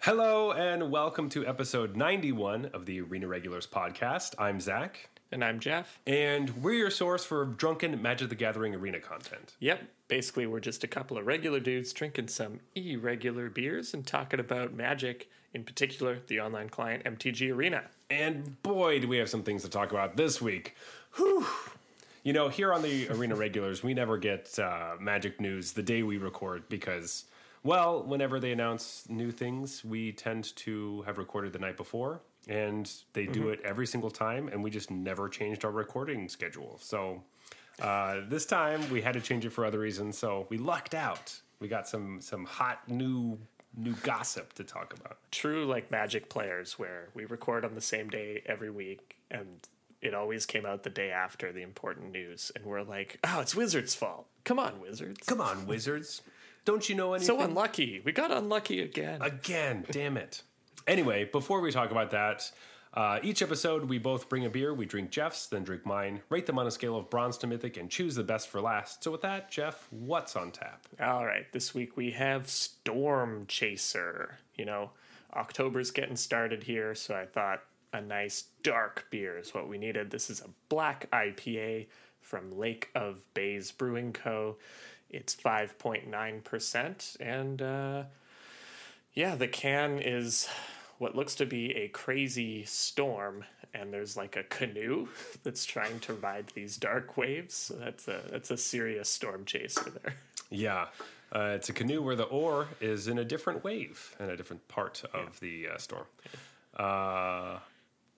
Hello and welcome to episode 91 of the Arena Regulars podcast. I'm Zach. And I'm Jeff. And we're your source for drunken Magic the Gathering arena content. Yep. Basically, we're just a couple of regular dudes drinking some irregular beers and talking about Magic, in particular, the online client MTG Arena. And boy, do we have some things to talk about this week. Whew. You know, here on the Arena Regulars, we never get Magic news the day we record because, well, whenever they announce new things, we tend to have recorded the night before. And they do it every single time, and we just never changed our recording schedule. So this time we had to change it for other reasons. So we lucked out. We got some hot new gossip to talk about. True, like Magic players, where we record on the same day every week, and it always came out the day after the important news, and we're like, "Oh, it's Wizards' fault. Come on, Wizards! Come on, Wizards! Don't you know anything?" So unlucky. We got unlucky again. Again, damn it. Anyway, before we talk about that, each episode we both bring a beer. We drink Jeff's, then drink mine, rate them on a scale of bronze to mythic, and choose the best for last. So with that, Jeff, what's on tap? All right, this week we have Storm Chaser. You know, October's getting started here, so I thought a nice dark beer is what we needed. This is a black IPA from Lake of Bays Brewing Co. It's 5.9%, and yeah, the can is what looks to be a crazy storm, and there's like a canoe that's trying to ride these dark waves. So that's a serious storm chaser there. Yeah, it's a canoe where the oar is in a different wave in a different part of the storm.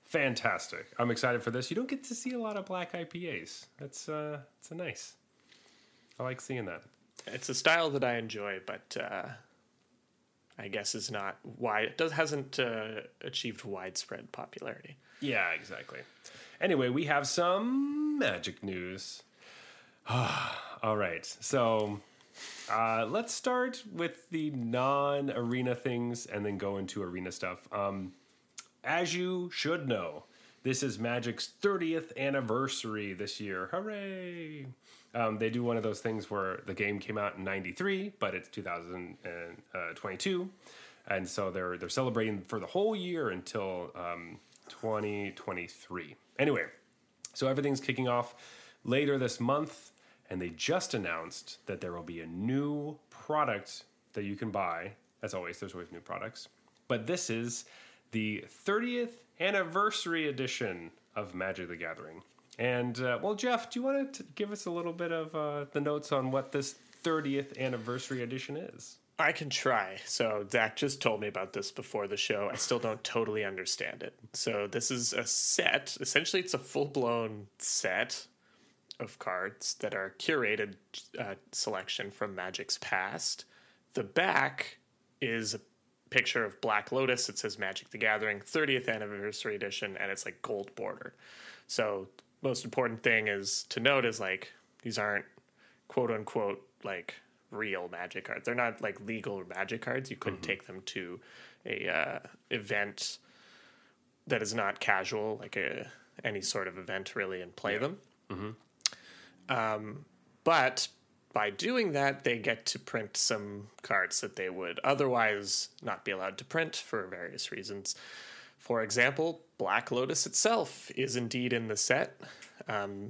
Fantastic! I'm excited for this. You don't get to see a lot of black IPAs. It's a nice. I like seeing that. It's a style that I enjoy, but I guess is not wide. It hasn't achieved widespread popularity. Yeah, exactly. Anyway, we have some Magic news. All right, so let's start with the non-arena things and then go into arena stuff. As you should know, this is Magic's 30th anniversary this year. Hooray! They do one of those things where the game came out in 93, but it's 2022. And so they're celebrating for the whole year until 2023. Anyway, so everything's kicking off later this month, and they just announced that there will be a new product that you can buy. As always, there's always new products. But this is the 30th anniversary edition of Magic the Gathering. And, well, Jeff, do you want to give us a little bit of the notes on what this 30th anniversary edition is? I can try. So Zach just told me about this before the show. I still don't totally understand it. So this is a set. Essentially, it's a full-blown set of cards that are curated selection from Magic's past. The back is a picture of Black Lotus. It says Magic the Gathering 30th anniversary edition, and it's like gold bordered. So most important thing is to note is like these aren't quote unquote like real Magic cards. They're not like legal Magic cards. You couldn't take them to a event that is not casual, like any sort of event really, and play them. But by doing that, they get to print some cards that they would otherwise not be allowed to print for various reasons. For example, Black Lotus itself is indeed in the set.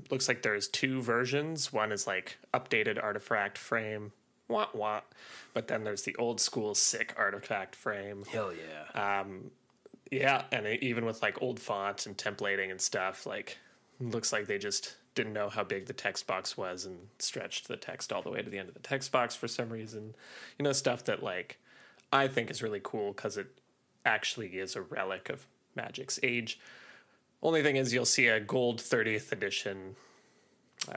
Looks like there's two versions. One is like updated artifact frame, but then there's the old school sick artifact frame. Hell yeah. Yeah, and even with like old font and templating and stuff, like looks like they just didn't know how big the text box was and stretched the text all the way to the end of the text box for some reason. You know, stuff that like I think is really cool because it actually is a relic of Magic's age. Only thing is you'll see a gold 30th edition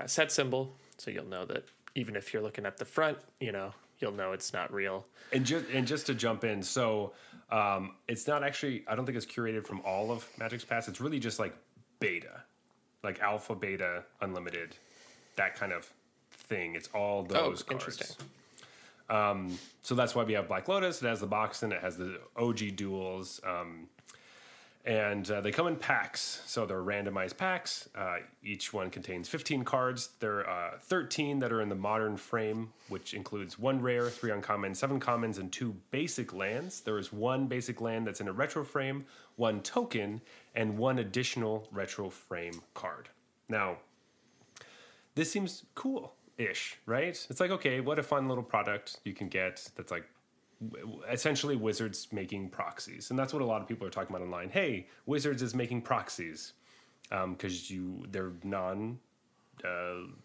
set symbol, so you'll know that even if you're looking at the front, you know, you'll know it's not real. And just to jump in, so it's not actually, I don't think it's curated from all of Magic's past. It's really just like beta, like alpha, beta, unlimited, that kind of thing. It's all those cards. Interesting. So that's why we have Black Lotus. It has the box and it has the OG duels. And they come in packs. So they're randomized packs. Each one contains 15 cards. There are 13 that are in the modern frame, which includes 1 rare, 3 uncommon, 7 commons, and 2 basic lands. There is 1 basic land that's in a retro frame, 1 token, and 1 additional retro frame card. Now, this seems cool-ish, right? It's like, okay, what a fun little product you can get that's like essentially Wizards making proxies. And that's what a lot of people are talking about online. Hey, Wizards is making proxies because they're non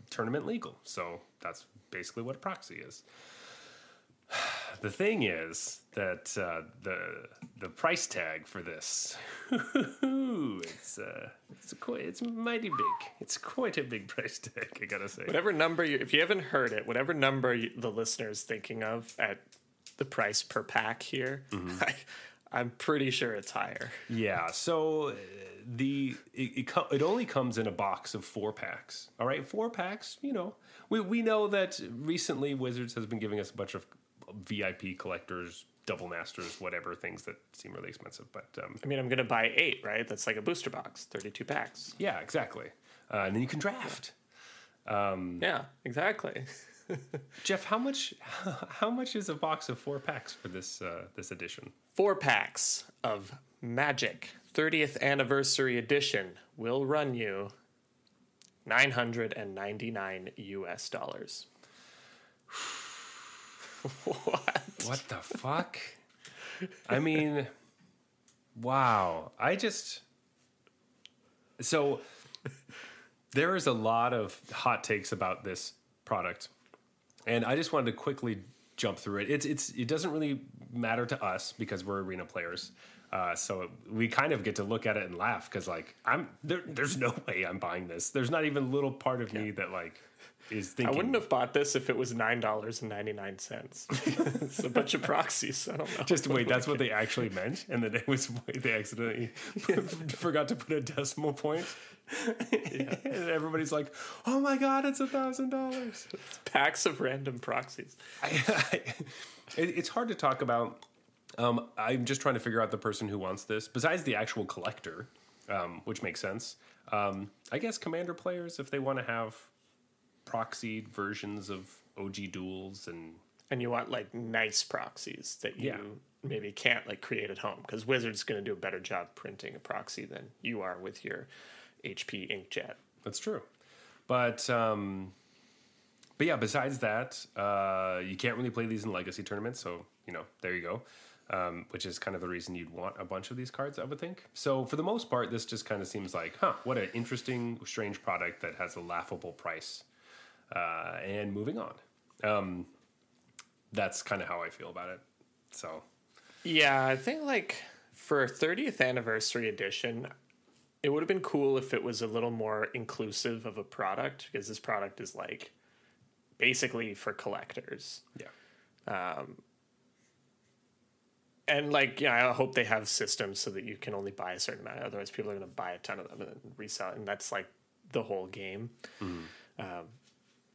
tournament legal. So that's basically what a proxy is. The thing is that the price tag for this, it's mighty big. It's quite a big price tag, I gotta say. Whatever number if you haven't heard it, whatever number the listener is thinking of at the price per pack here, I'm pretty sure it's higher. Yeah, so it only comes in a box of 4 packs. All right, 4 packs. We know that recently Wizards has been giving us a bunch of VIP collectors, double masters, whatever things that seem really expensive. But I'm gonna buy 8, right? That's like a booster box, 32 packs. Yeah, exactly. And then you can draft. Yeah, exactly. Jeff, how much is a box of 4 packs for this edition? 4 packs of Magic 30th Anniversary Edition will run you $999 US. What the fuck? I mean, wow. So there is a lot of hot takes about this product. And I just wanted to quickly jump through it. It doesn't really matter to us because we're arena players. So we kind of get to look at it and laugh because there's no way I'm buying this. There's not even a little part of me that is thinking. I wouldn't have bought this if it was $9.99. It's a bunch of proxies. I don't know. Just wait, that's what they actually meant, and then they accidentally forgot to put a decimal point. Yeah. And everybody's like, "Oh my god, it's $1,000!" It's packs of random proxies. It's hard to talk about. I'm just trying to figure out the person who wants this, besides the actual collector, which makes sense. I guess Commander players, if they want to have proxied versions of OG duels and you want nice proxies that you maybe can't create at home, because Wizards going to do a better job printing a proxy than you are with your HP inkjet. That's true. But yeah, besides that, you can't really play these in legacy tournaments. So, there you go. Which is kind of the reason you'd want a bunch of these cards, I would think. So for the most part, this just kind of seems like, what an interesting, strange product that has a laughable price. And moving on. That's kind of how I feel about it. So, yeah, I think for 30th Anniversary Edition, it would have been cool if it was a little more inclusive of a product, because this product is basically for collectors. Yeah. And I hope they have systems so that you can only buy a certain amount. Otherwise, people are going to buy a ton of them and then resell it. And that's the whole game. Mm-hmm.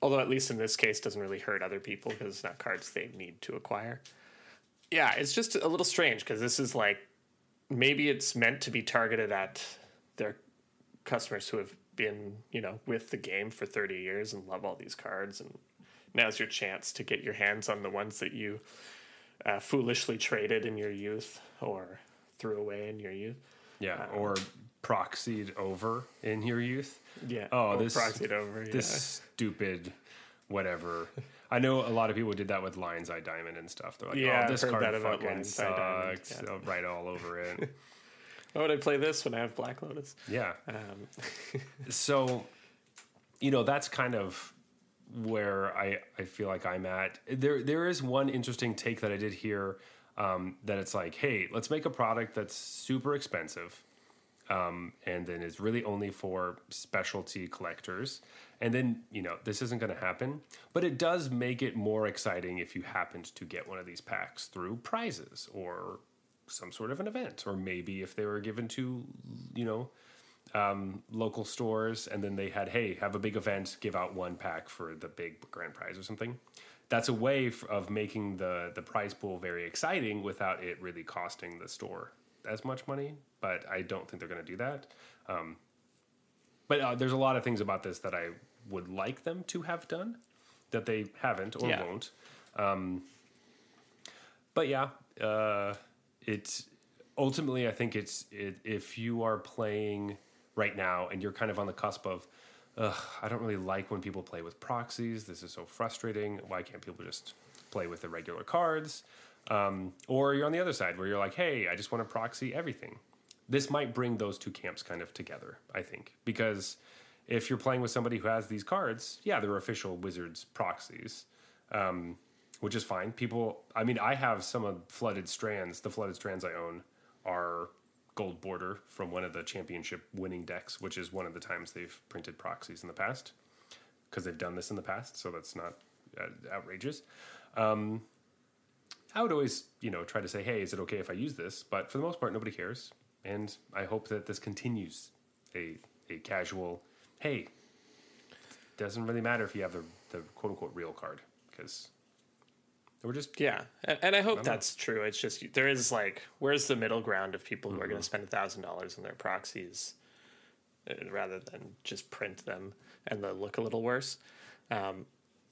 Although at least in this case, doesn't really hurt other people because it's not cards they need to acquire. Yeah, it's just a little strange because this is maybe it's meant to be targeted at their customers who have been, with the game for 30 years and love all these cards. And now's your chance to get your hands on the ones that you foolishly traded in your youth or threw away in your youth. Yeah, or proxied over in your youth. Yeah. Oh, this proxied over. This stupid whatever. I know a lot of people did that with Lion's Eye Diamond and stuff. They're like, yeah, this card fucking Lion's Eye Diamond. sucks. I'll write all over it. Why would I play this when I have Black Lotus? Yeah. So, that's kind of where I feel like I'm at. There is one interesting take that I did hear that it's hey, let's make a product that's super expensive and then is really only for specialty collectors. And then, this isn't going to happen. But it does make it more exciting if you happened to get one of these packs through prizes or some sort of an event. Or maybe if they were given to, local stores and then they had, hey, have a big event, give out 1 pack for the big grand prize or something. That's a way of making the prize pool very exciting without it really costing the store as much money, but I don't think they're going to do that. But there's a lot of things about this that I would like them to have done that they haven't or won't. But yeah, it's ultimately, I think if you are playing right now and you're kind of on the cusp of, I don't really like when people play with proxies. This is so frustrating. Why can't people just play with the regular cards? Or you're on the other side where you're like, hey, I just want to proxy everything. This might bring those two camps kind of together, I think, because if you're playing with somebody who has these cards, yeah, they're official Wizards proxies, which is fine. I have some of Flooded Strands. The Flooded Strands I own are gold border from one of the championship winning decks, which is one of the times they've printed proxies in the past, because they've done this in the past, so that's not outrageous. I would always, try to say, hey, is it okay if I use this? But for the most part, nobody cares. And I hope that this continues a casual, hey, doesn't really matter if you have the quote-unquote real card, because we're just... Yeah, and I hope that's true. It's just, there is where's the middle ground of people who are going to spend $1,000 on their proxies rather than just print them and they'll look a little worse?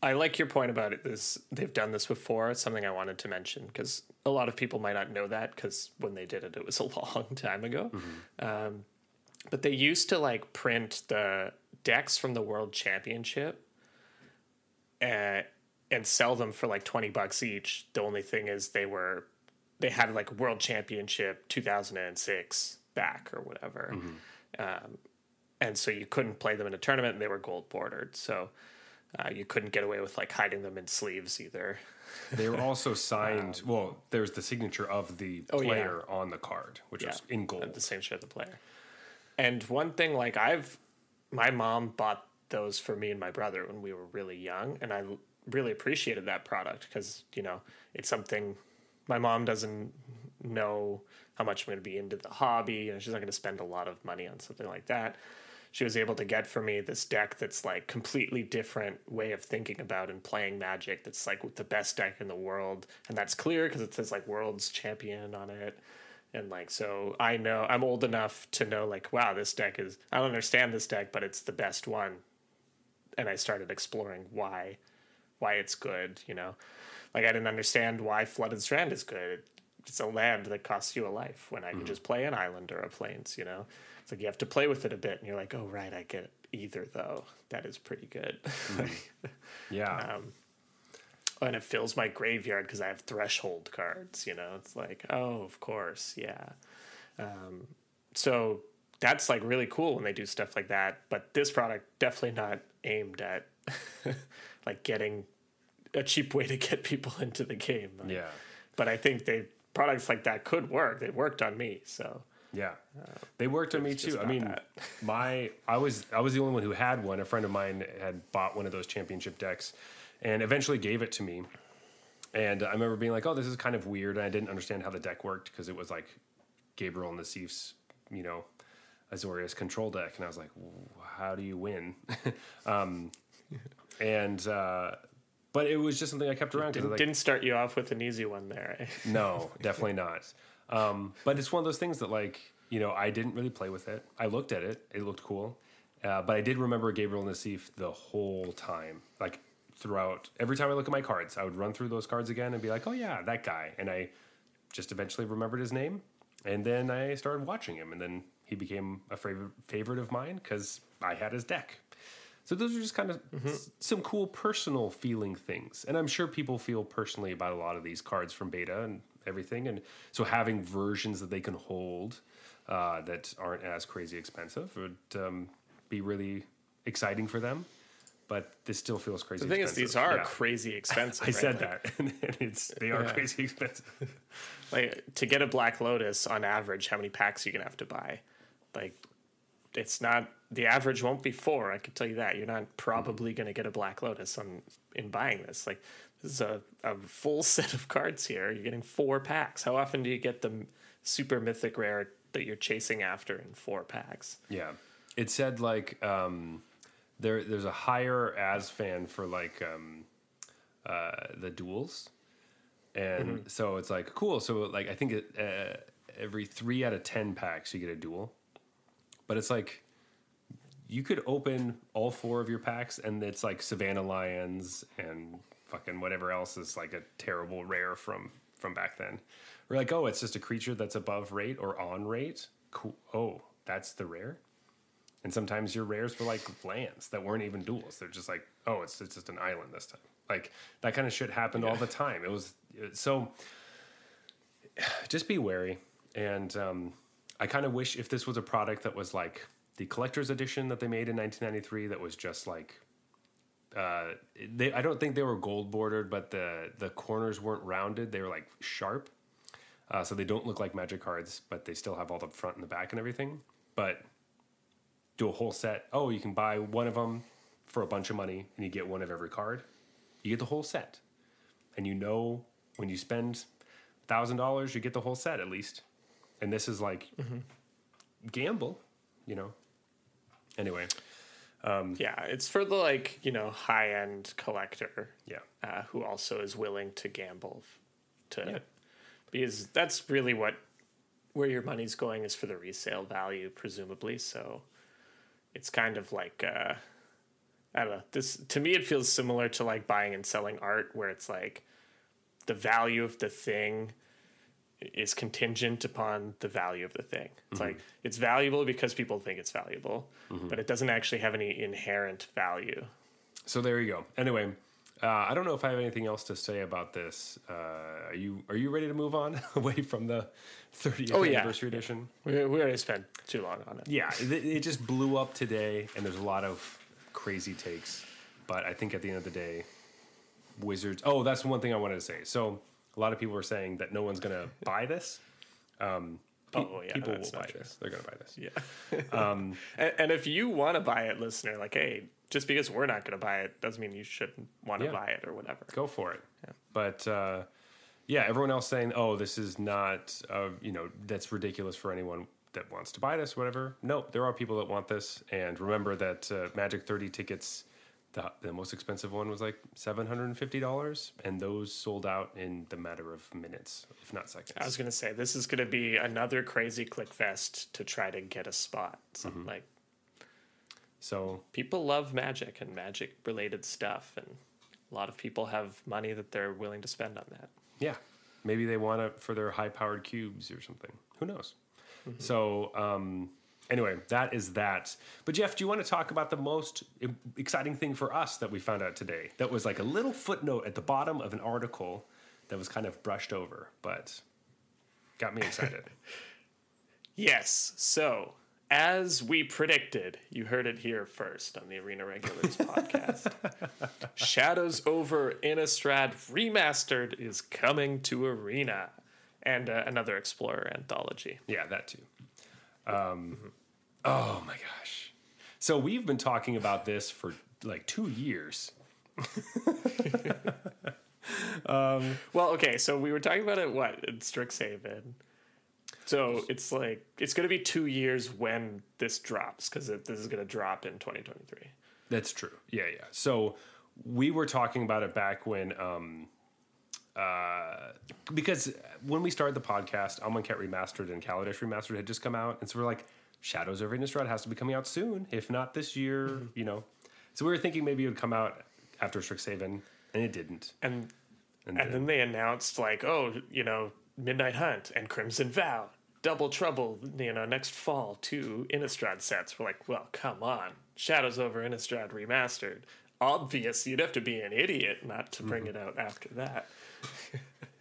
I like your point about it. They've done this before. It's something I wanted to mention because a lot of people might not know that because when they did it, it was a long time ago. But they used to print the decks from the World Championship and sell them for $20 each. The only thing is they had World Championship 2006 back or whatever. And so you couldn't play them in a tournament and they were gold bordered. So you couldn't get away with hiding them in sleeves either. They were also signed. There's the signature of the player on the card, which was in gold. The signature of the player. And one thing, my mom bought those for me and my brother when we were really young, and I really appreciated that product because it's something my mom doesn't know how much I'm going to be into the hobby, and she's not going to spend a lot of money on something like that. She was able to get for me this deck that's completely different way of thinking about and playing Magic. That's the best deck in the world. And that's clear because it says World's Champion on it. And so I know I'm old enough to know wow, this deck is, I don't understand this deck, but it's the best one. And I started exploring why it's good, I didn't understand why Flooded Strand is good. It's a land that costs you a life when I can just play an island or a plains, It's you have to play with it a bit, and you're oh, right, I get either, though. That is pretty good. Yeah. And it fills my graveyard because I have threshold cards, It's oh, of course, yeah. So that's, really cool when they do stuff like that. But this product, definitely not aimed at, getting a cheap way to get people into the game. Yeah. But I think products like that could work. They worked on me, so... Yeah, they worked on me too. I mean, I was the only one who had one. A friend of mine had bought one of those championship decks, and eventually gave it to me. And I remember being like, "Oh, this is kind of weird." And I didn't understand how the deck worked because it was Gabriel Nassif's, Azorius control deck, and I was like, "How do you win?" But it was just something I kept around. Didn't start you off with an easy one there. Eh? No, definitely not. But it's one of those things that I didn't really play with it. I looked at it. It looked cool. But I did remember Gabriel Nassif the whole time. Throughout, every time I look at my cards, I would run through those cards again and be like, oh yeah, that guy. And I just eventually remembered his name. And then I started watching him. And then he became a favorite of mine because I had his deck. So those are just kind of some cool personal feeling things. And I'm sure people feel personally about a lot of these cards from beta and everything. And so having versions that they can hold that aren't as crazy expensive would be really exciting for them. But this still feels crazy expensive. The thing is, these are crazy expensive. I said that. And they are crazy expensive. To get a Black Lotus, on average, how many packs are you going to have to buy? It's not... The average won't be 4, I can tell you that. You're not probably going to get a Black Lotus in buying this. This is a full set of cards here. You're getting 4 packs. How often do you get the super mythic rare that you're chasing after in 4 packs? Yeah. It said, there's a higher as fan for, the duels. And so it's cool. So, I think every 3 out of 10 packs you get a duel. But it's like you could open all 4 of your packs and it's like Savannah Lions and fucking whatever else is like a terrible rare from back then. We're like, oh, it's just a creature that's above rate or on rate. Cool. Oh, that's the rare. And sometimes your rares were like lands that weren't even duels. They're just like, oh, it's just an island this time. Like that kind of shit happened all the time. So just be wary. And I kind of wish if this was a product that was like the collector's edition that they made in 1993 that was just like, I don't think they were gold bordered, but the corners weren't rounded. They were like sharp. So they don't look like Magic cards, but they still have all the front and the back and everything. But do a whole set. Oh, you can buy one of them for a bunch of money and you get one of every card. You get the whole set. And you know when you spend $1,000, you get the whole set at least. And this is like gamble, you know. Anyway. Yeah, it's for the like, you know, high-end collector. Yeah. Who also is willing to gamble because that's really where your money's going is for the resale value, presumably. So it's kind of like I don't know. This to me it feels similar to like buying and selling art, where it's like the value of the thing is contingent upon the value of the thing. It's like it's valuable because people think it's valuable, but it doesn't actually have any inherent value. So there you go. Anyway, I don't know if I have anything else to say about this. Are you ready to move on away from the 30th anniversary edition? We already spent too long on it. Yeah, it just blew up today, and there's a lot of crazy takes. But I think at the end of the day, Wizards... Oh, that's one thing I wanted to say. So a lot of people are saying that no one's going to buy this. People will buy this. They're going to buy this. Yeah. And if you want to buy it, listener, like, hey, just because we're not going to buy it doesn't mean you shouldn't want to buy it or whatever. Go for it. Yeah. But, everyone else saying, oh, this is not, that's ridiculous for anyone that wants to buy this, whatever. No, there are people that want this. And remember that Magic 30 tickets, the most expensive one was like $750, and those sold out in the matter of minutes, if not seconds. I was going to say, this is going to be another crazy click fest to try to get a spot. So people love Magic and Magic related stuff, and a lot of people have money that they're willing to spend on that. Yeah. Maybe they want it for their high powered cubes or something. Who knows? So, anyway, that is that. But Jeff, do you want to talk about the most exciting thing for us that we found out today? That was like a little footnote at the bottom of an article that was kind of brushed over, but got me excited. Yes. So, as we predicted, you heard it here first on the Arena Regulars podcast. Shadows over Innistrad Remastered is coming to Arena. And another Explorer anthology. Yeah, that too. Oh my gosh. So we've been talking about this for like 2 years. Well, okay, so we were talking about it, in Strixhaven. So it's like, it's going to be 2 years when this drops, because this is going to drop in 2023. That's true. Yeah. So we were talking about it back when... because when we started the podcast, Amonkhet Remastered and Kaladesh Remastered had just come out, and so we're like, Shadows over Innistrad has to be coming out soon, if not this year, you know. So we were thinking maybe it would come out after Strixhaven, and it didn't. And then they announced like, oh, you know, Midnight Hunt and Crimson Vow, Double Trouble, you know, next fall, 2 Innistrad sets. We're like, well, come on, Shadows over Innistrad Remastered. Obvious, you'd have to be an idiot not to bring it out after that.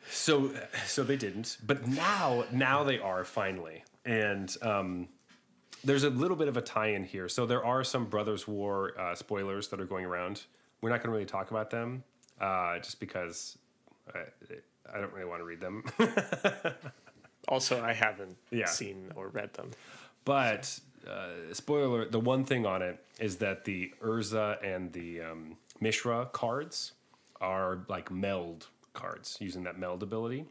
So they didn't, but now they are finally, and there's a little bit of a tie-in here. So there are some Brothers War spoilers that are going around. We're not going to really talk about them, just because I don't really want to read them. Also, I haven't seen or read them. But spoiler: the one thing on it is that the Urza and the Mishra cards are like meld cards using that meld ability,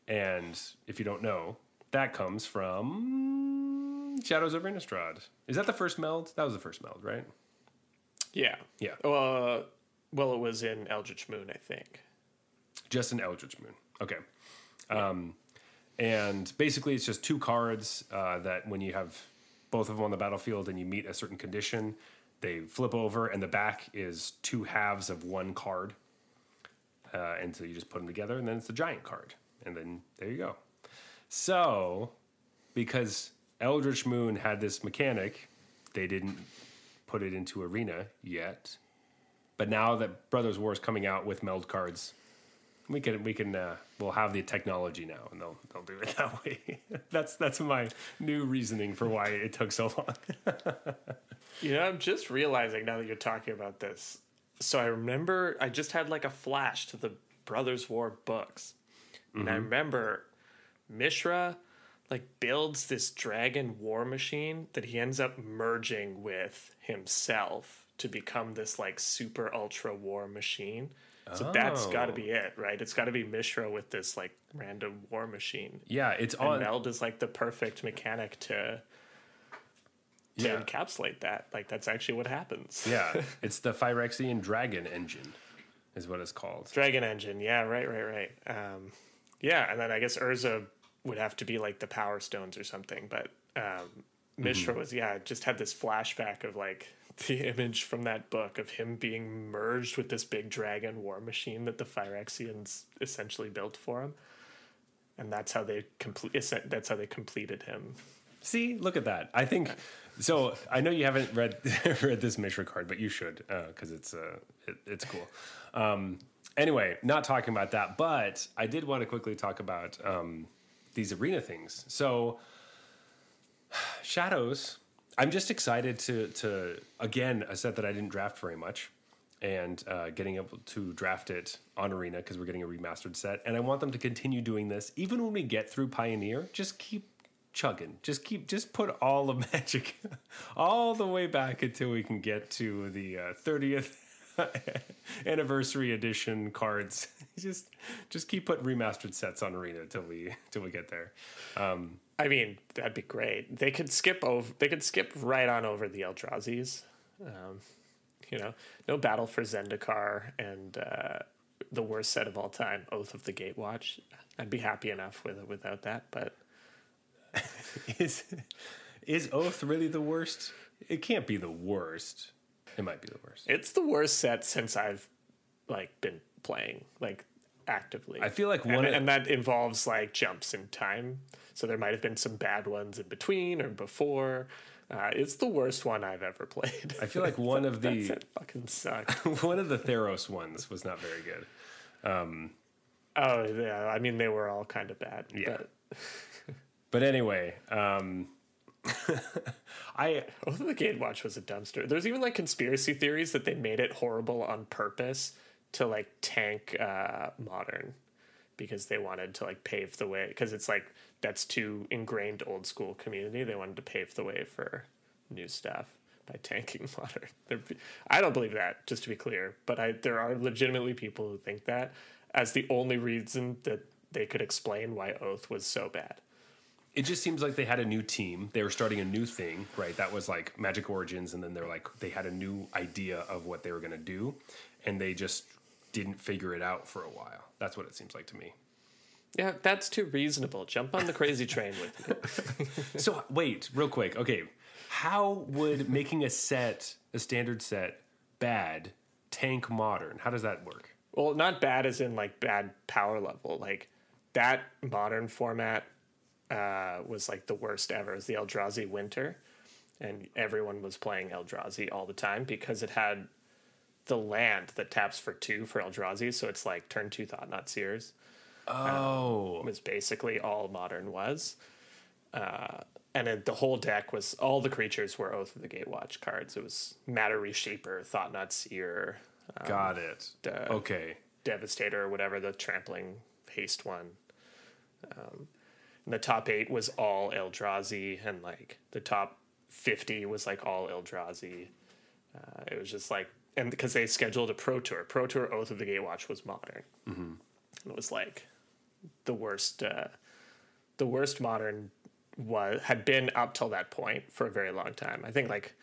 and if you don't know, that comes from Shadows over Innistrad. Is that the first meld? That was the first meld, right? Yeah. Well, it was in Eldritch Moon, I think. Just in Eldritch Moon. Okay. And basically, it's just 2 cards that when you have both of them on the battlefield and you meet a certain condition, they flip over, and the back is 2 halves of 1 card. And so you just put them together, and then it's a giant card. And then there you go. So, because Eldritch Moon had this mechanic, they didn't put it into Arena yet. But now that Brothers War is coming out with meld cards, we'll have the technology now, and they'll do it that way. That's my new reasoning for why it took so long. I'm just realizing now that you're talking about this. So I remember I just had like a flash to the Brothers War books, and I remember Mishra like builds this dragon war machine that he ends up merging with himself to become this like super ultra war machine. So that's got to be it, right? It's got to be Mishra with this like random war machine. Yeah, it's and meld is like the perfect mechanic to encapsulate that. Like that's actually what happens. Yeah, it's the Phyrexian Dragon Engine is what it's called. Dragon Engine, yeah, right. And then I guess Urza would have to be like the Power Stones or something, but Mishra was, just had this flashback of like the image from that book of him being merged with this big dragon war machine that the Phyrexians essentially built for him. And that's how they completed him. See, look at that. I think so. I know you haven't read this Mishra card, but you should because it's cool. Anyway, not talking about that, but I did want to quickly talk about these arena things. So, Shadows. I'm just excited to again a set that I didn't draft very much, and getting able to draft it on Arena because we're getting a remastered set, and I want them to continue doing this even when we get through Pioneer. Just keep chugging. Just put all the Magic all the way back until we can get to the 30th anniversary edition cards. just keep putting remastered sets on Arena till we get there. I mean, that'd be great. They could skip right on over the Eldrazi's. No Battle for Zendikar and the worst set of all time, Oath of the Gatewatch. I'd be happy enough with it without that, but is Oath really the worst? It can't be the worst. It might be the worst. It's the worst set since I've been playing actively. I feel like and that involves jumps in time. So there might have been some bad ones in between or before. It's the worst one I've ever played. I feel like one of the that fucking sucked. One of the Theros ones was not very good. Oh yeah, I mean they were all kind of bad. Yeah. But anyway, Oath of the Gatewatch was a dumpster. There's even conspiracy theories that they made it horrible on purpose to tank modern because they wanted to pave the way because it's that's too ingrained old school community. They wanted to pave the way for new stuff by tanking modern. I don't believe that, just to be clear, but there are legitimately people who think that as the only reason that they could explain why Oath was so bad. It just seems like they had a new team. They were starting a new thing, right? That was Magic Origins, and then they had a new idea of what they were going to do, and they just didn't figure it out for a while. That's what it seems like to me. Yeah, that's too reasonable. Jump on the crazy train with me. So wait, real quick. Okay, how would making a standard set, bad, tank modern? How does that work? Well, not bad as in bad power level. That modern format was the worst ever. It was the Eldrazi Winter, and everyone was playing Eldrazi all the time because it had the land that taps for 2 for Eldrazi, so it's turn 2 Thought-Knot Seers. Was basically all modern was. And the whole deck was, all the creatures were Oath of the Gatewatch cards. It was Matter Reshaper, Thought-Knot Seer. Got it. Okay. Devastator, or whatever, the trampling haste one. And the top 8 was all Eldrazi, and the top 50 was all Eldrazi. It was just and because they scheduled a Pro Tour Oath of the Gatewatch was modern. Mm-hmm. And it was the worst modern had been up till that point for a very long time. I think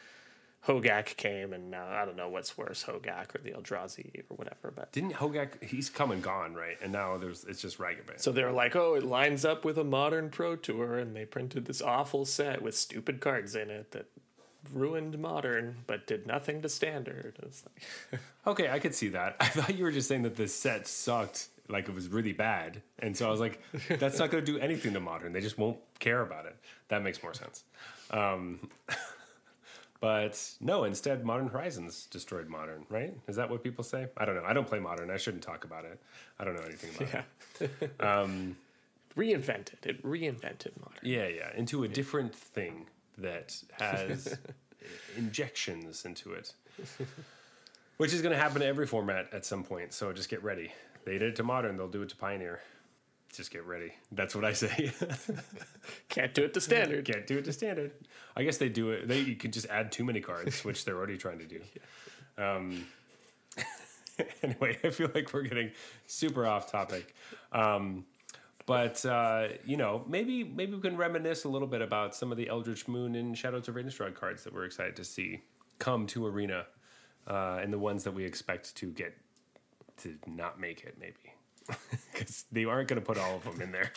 Hogak came, and now I don't know what's worse, Hogak or the Eldrazi or whatever. But Didn't Hogak? He's come and gone, right? And now it's just Ragavan. so they're like, oh, it lines up with a modern Pro Tour, and they printed this awful set with stupid cards in it that ruined modern but did nothing to standard. It's like, Okay, I could see that. I thought you were just saying that this set sucked, like it was really bad, and so I was like, that's not going to do anything to modern. They just won't care about it. That makes more sense. But no, instead, Modern Horizons destroyed Modern, right? Is that what people say? I don't know. I don't play Modern. I shouldn't talk about it. I don't know anything about it. Reinvented. It reinvented modern. Yeah, into a different thing that has injections into it, which is going to happen to every format at some point. So just get ready. They did it to Modern. They'll do it to Pioneer. Just get ready. That's what I say. Can't do it to standard. Can't do it to standard. I guess they do it. You could just add too many cards, which they're already trying to do. Anyway, I feel like we're getting super off topic. But maybe we can reminisce a little bit about some of the Eldritch Moon and Shadows of Innistrad cards that we're excited to see come to Arena, and the ones that we expect to get to not make it, maybe. Because they aren't going to put all of them in there.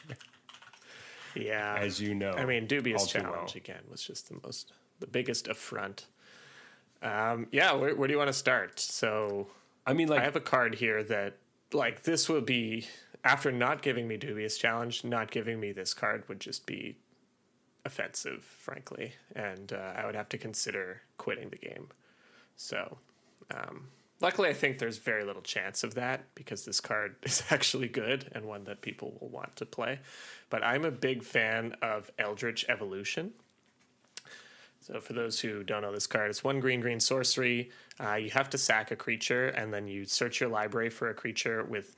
Yeah. As you know. I mean, Dubious Challenge, again, was just the biggest affront. Where do you want to start? So, I mean, like, I have a card here that, like, this will be, after not giving me Dubious Challenge, not giving me this card would just be offensive, frankly. And I would have to consider quitting the game. So, luckily, I think there's very little chance of that because this card is actually good and one that people will want to play. But I'm a big fan of Eldritch Evolution. So for those who don't know this card, it's 1 green sorcery. You have to sack a creature, and then you search your library for a creature with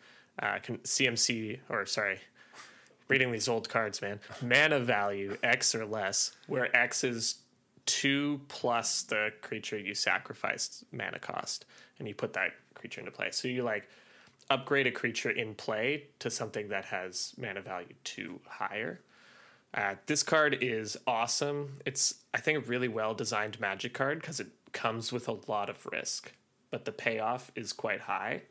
reading these old cards, man. Mana value X or less, where X is 2 plus the creature you sacrificed mana cost, and you put that creature into play. So you like upgrade a creature in play to something that has mana value 2 higher. This card is awesome. It's, I think, a really well designed Magic card because it comes with a lot of risk, but the payoff is quite high.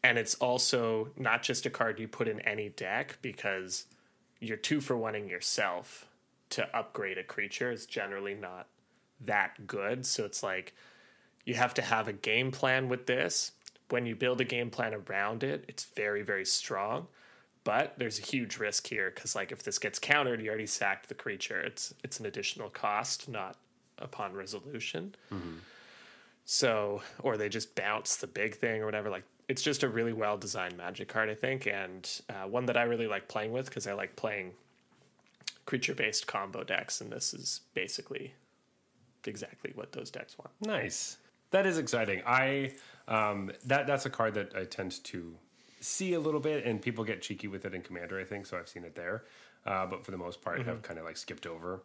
And it's also not just a card you put in any deck because you're 2-for-1ing yourself to upgrade a creature is generally not that good. So it's like you have to have a game plan with this. When you build a game plan around it, it's very, very strong. But there's a huge risk here because, like, if this gets countered, you already sacked the creature. It's an additional cost, not upon resolution. Mm-hmm. So, or they just bounce the big thing or whatever. Like, it's just a really well-designed Magic card, I think, and one that I really like playing with because I like playing creature-based combo decks, and this is basically exactly what those decks want. Nice. That is exciting. That's a card that I tend to see a little bit, and people get cheeky with it in Commander, I think, so I've seen it there. But for the most part, I've kind of like skipped over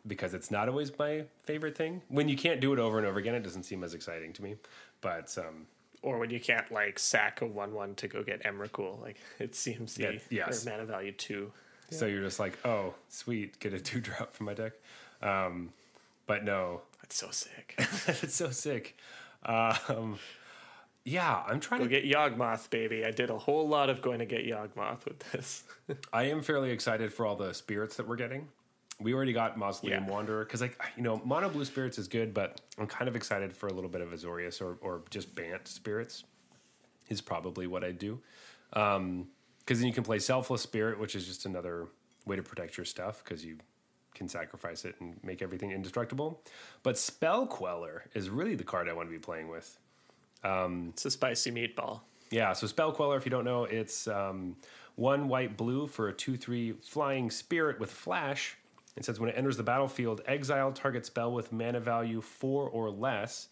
because it's not always my favorite thing. When you can't do it over and over again, it doesn't seem as exciting to me. But or when you can't like sack a 1/1 to go get Emrakul, like it's CMC or mana value 2. Yeah. So you're just like, oh, sweet, get a 2-drop from my deck. But no, that's so sick. It's so sick. Yeah, I'm trying to get Yawgmoth, baby. I did a whole lot of going to get Yawgmoth with this. I am fairly excited for all the spirits that we're getting. We already got Mausoleum Wanderer because, like, mono blue spirits is good, but I'm kind of excited for a little bit of Azorius or just Bant spirits is probably what I'd do. Because then you can play Selfless Spirit, which is just another way to protect your stuff because you can sacrifice it and make everything indestructible. But Spell Queller is really the card I want to be playing with. It's a spicy meatball. Yeah, so Spell Queller, if you don't know, it's 1 white blue for a 2/3 flying spirit with flash. It says when it enters the battlefield, exile target spell with mana value 4 or less,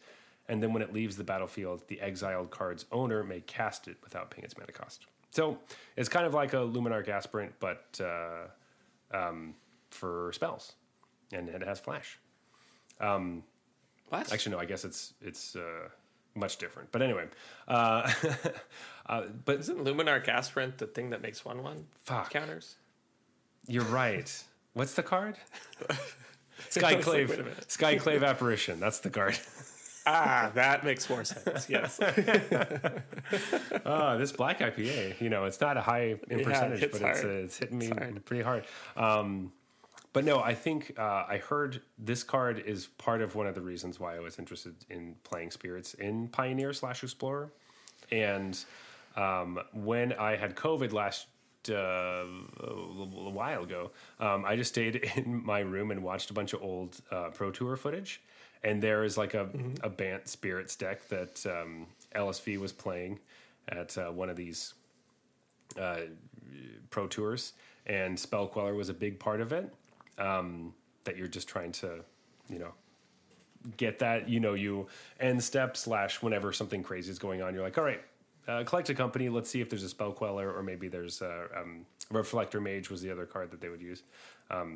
and then when it leaves the battlefield, the exiled card's owner may cast it without paying its mana cost. So it's kind of like a Luminarch Aspirant, but for spells, and it has flash. What? Actually, no. I guess it's much different. But anyway, but isn't Luminarch Aspirant the thing that makes 1/1 counters? You're right. What's the card? Skyclave, wait a minute. Skyclave apparition. That's the card. That makes more sense. Yes. This black IPA, it's not a high in percentage, it's but hard. it's hitting me pretty hard. But no, I think I heard this card is part of one of the reasons why I was interested in playing Spirits in Pioneer / Explorer. And when I had COVID a while ago, I just stayed in my room and watched a bunch of old Pro Tour footage. And there is like a Bant Spirits deck that LSV was playing at one of these Pro Tours, and Spell Queller was a big part of it. That you're just trying to, get that, you end step / whenever something crazy is going on, you're like, all right, collect a company. Let's see if there's a Spell Queller, or maybe there's Reflector Mage was the other card that they would use.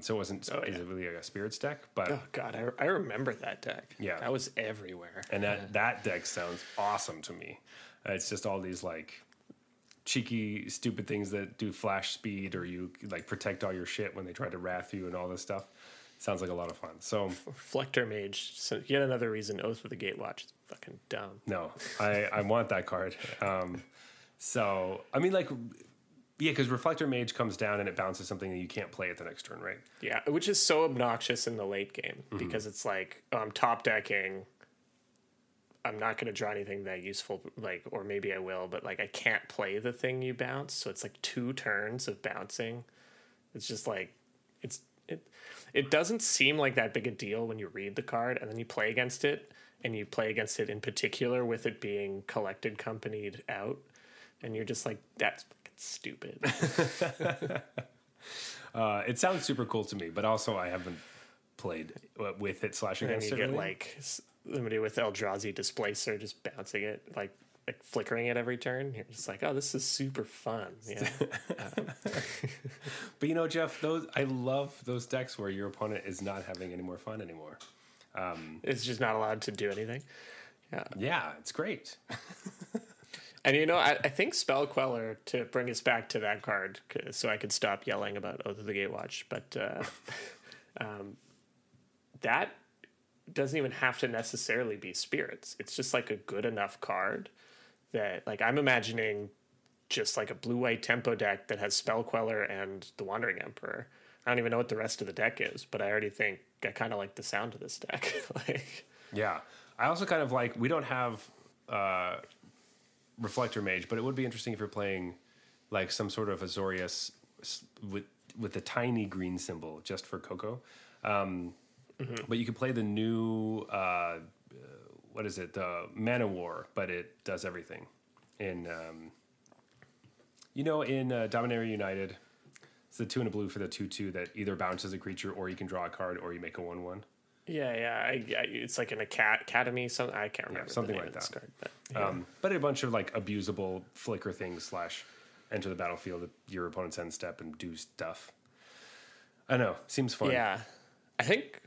So it wasn't specifically a Spirits deck, but Oh God, I remember that deck. Yeah. That was everywhere. and that deck sounds awesome to me. It's just all these like cheeky, stupid things that do flash speed, or you like protect all your shit when they try to wrath you and all this stuff. Sounds like a lot of fun. So Reflector Mage, so yet another reason Oath of the Gatewatch is fucking dumb. no, I want that card. So I mean, like, yeah, because Reflector Mage comes down and it bounces something that you can't play at the next turn, right? Yeah, which is so obnoxious in the late game because it's like, oh, I'm top decking. I'm not going to draw anything that useful, like, or maybe I will, but like I can't play the thing you bounce. So it's like 2 turns of bouncing. It's just like, it doesn't seem like that big a deal when you read the card and then you play against it, and you play against it in particular with it being collected, companied out. And you're just like, that's fucking stupid. It sounds super cool to me, but also I haven't played with it / And against you it. get Really. like somebody with Eldrazi Displacer just bouncing it, like flickering it every turn. You're just like, oh, this is super fun. Yeah. But Jeff, I love those decks where your opponent is not having any more fun anymore. It's just not allowed to do anything. Yeah. Yeah, it's great. And I think Spell Queller, to bring us back to that card, so I could stop yelling about Oath of the Gatewatch, but that doesn't even have to necessarily be Spirits. It's just like a good enough card that, like, I'm imagining just like a blue-white tempo deck that has Spell Queller and the Wandering Emperor. I don't even know what the rest of the deck is, but I already think I kind of like the sound of this deck. Like, Yeah, I also kind of like, we don't have Reflector Mage, but it would be interesting if you're playing like some sort of Azorius with a tiny green symbol just for Coco. But you could play the new what is it, the Mana War, but it does everything in in Dominaria United. It's the 2 and a blue for the 2/2 that either bounces a creature, or you can draw a card, or you make a 1/1. yeah, it's like an academy. Something I can't remember. something the name like of this that. card, but, yeah. But a bunch of like abusable flicker things / enter the battlefield at your opponent's end step and do stuff. I know, seems fun. Yeah, I think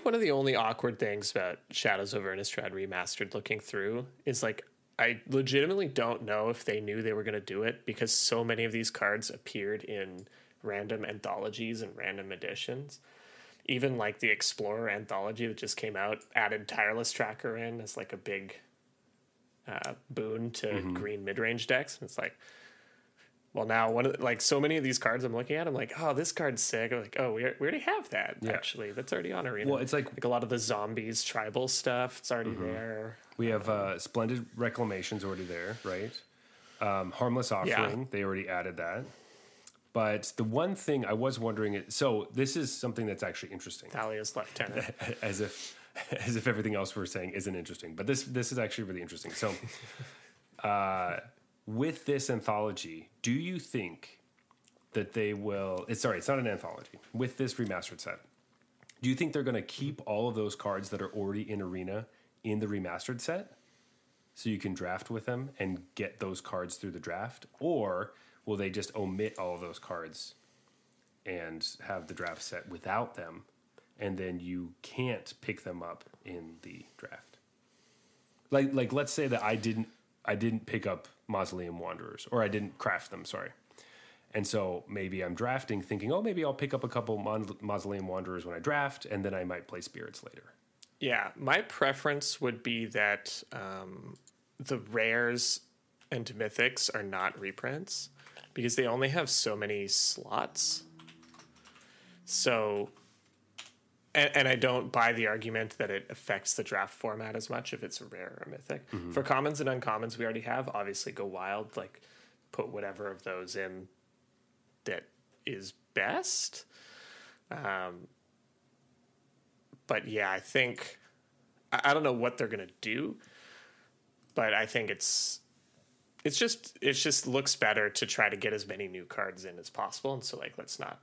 one of the only awkward things about Shadows over Innistrad Remastered looking through is like, I legitimately don't know if they knew they were going to do it, because so many of these cards appeared in random anthologies and random editions. Even like the Explorer anthology that just came out added Tireless Tracker in as like a big boon to green mid-range decks. And it's like, well, now so many of these cards I'm looking at, I'm like, oh, this card's sick. I'm like, oh, we already have that. Yeah. Actually, that's already on Arena. Well, it's like a lot of the zombies tribal stuff. It's already there. we have Splendid Reclamation's already there, right? Harmless Offering, they already added that. But the one thing I was wondering, so this is something that's actually interesting. Thalia's Lieutenant. as if everything else we're saying isn't interesting, but this is actually really interesting. So, with this anthology, do you think that they will? It's not an anthology. With this remastered set, do you think they're going to keep all of those cards that are already in Arena in the remastered set, so you can draft with them and get those cards through the draft, or will they just omit all of those cards and have the draft set without them, and then you can't pick them up in the draft? Like let's say that I didn't pick up Mausoleum Wanderers, or I didn't craft them, sorry. And so maybe I'm drafting thinking, oh, maybe I'll pick up a couple Mausoleum Wanderers when I draft, and then I might play Spirits later. Yeah, my preference would be that the rares and mythics are not reprints because they only have so many slots. So, and I don't buy the argument that it affects the draft format as much if it's a rare or a mythic. For commons and uncommons we already have, obviously go wild, like put whatever of those in that is best. But yeah, I think, I don't know what they're going to do, but I think it just looks better to try to get as many new cards in as possible. And so like, let's not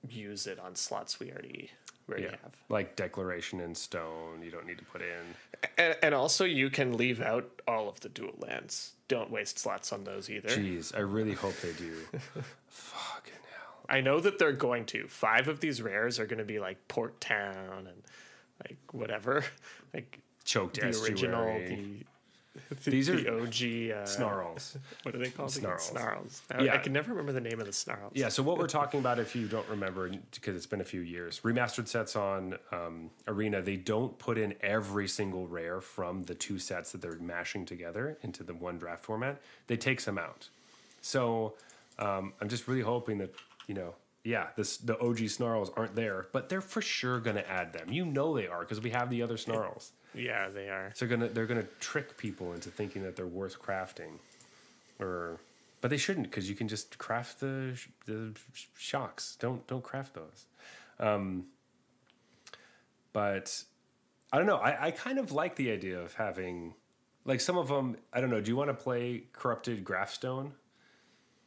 use it on slots we already have. Like Declaration in Stone, you don't need to put in. And also you can leave out all of the dual lands. Don't waste slots on those either. Jeez, I really hope they do. Fucking hell. I know that they're going to. 5 of these rares are going to be like Port Town and like whatever. Like Choked the Estuary. original, These are the OG Snarls. What are they called? Snarls. Snarls. Yeah. I can never remember the name of the Snarls. Yeah, so what we're talking about, if you don't remember, because it's been a few years, remastered sets on Arena, they don't put in every single rare from the 2 sets that they're mashing together into the one draft format. They take some out. So I'm just really hoping that, the OG Snarls aren't there, but they're for sure going to add them. You know they are, because we have the other Snarls. Yeah, they are. So they're gonna trick people into thinking that they're worth crafting, but they shouldn't, because you can just craft the shocks. Don't craft those. But I don't know. I kind of like the idea of having, like, some of them. I don't know. Do you want to play Corrupted Graphstone?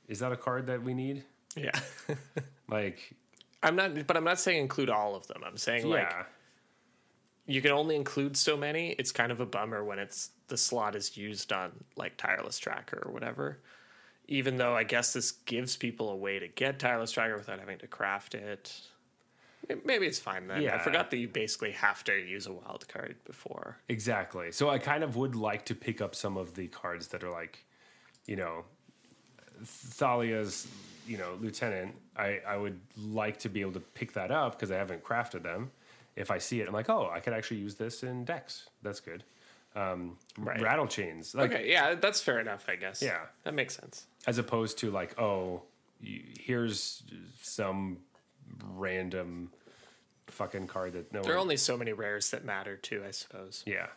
Is that a card that we need? Yeah. Like, I'm not saying include all of them. I'm saying like you can only include so many. It's kind of a bummer when the slot is used on like Tireless Tracker or whatever. Even though I guess this gives people a way to get Tireless Tracker without having to craft it. Maybe it's fine then. Yeah. I forgot that you basically have to use a wild card before. Exactly. So I kind of would like to pick up some of the cards that are like, Thalia's, Lieutenant. I would like to be able to pick that up because I haven't crafted them. If I see it, I'm like, oh, I could actually use this in Dex. That's good. Right. Rattle chains. Okay, yeah, that's fair enough, I guess. Yeah. That makes sense. As opposed to like, oh, here's some random fucking card that There are only so many rares that matter too, I suppose. Yeah.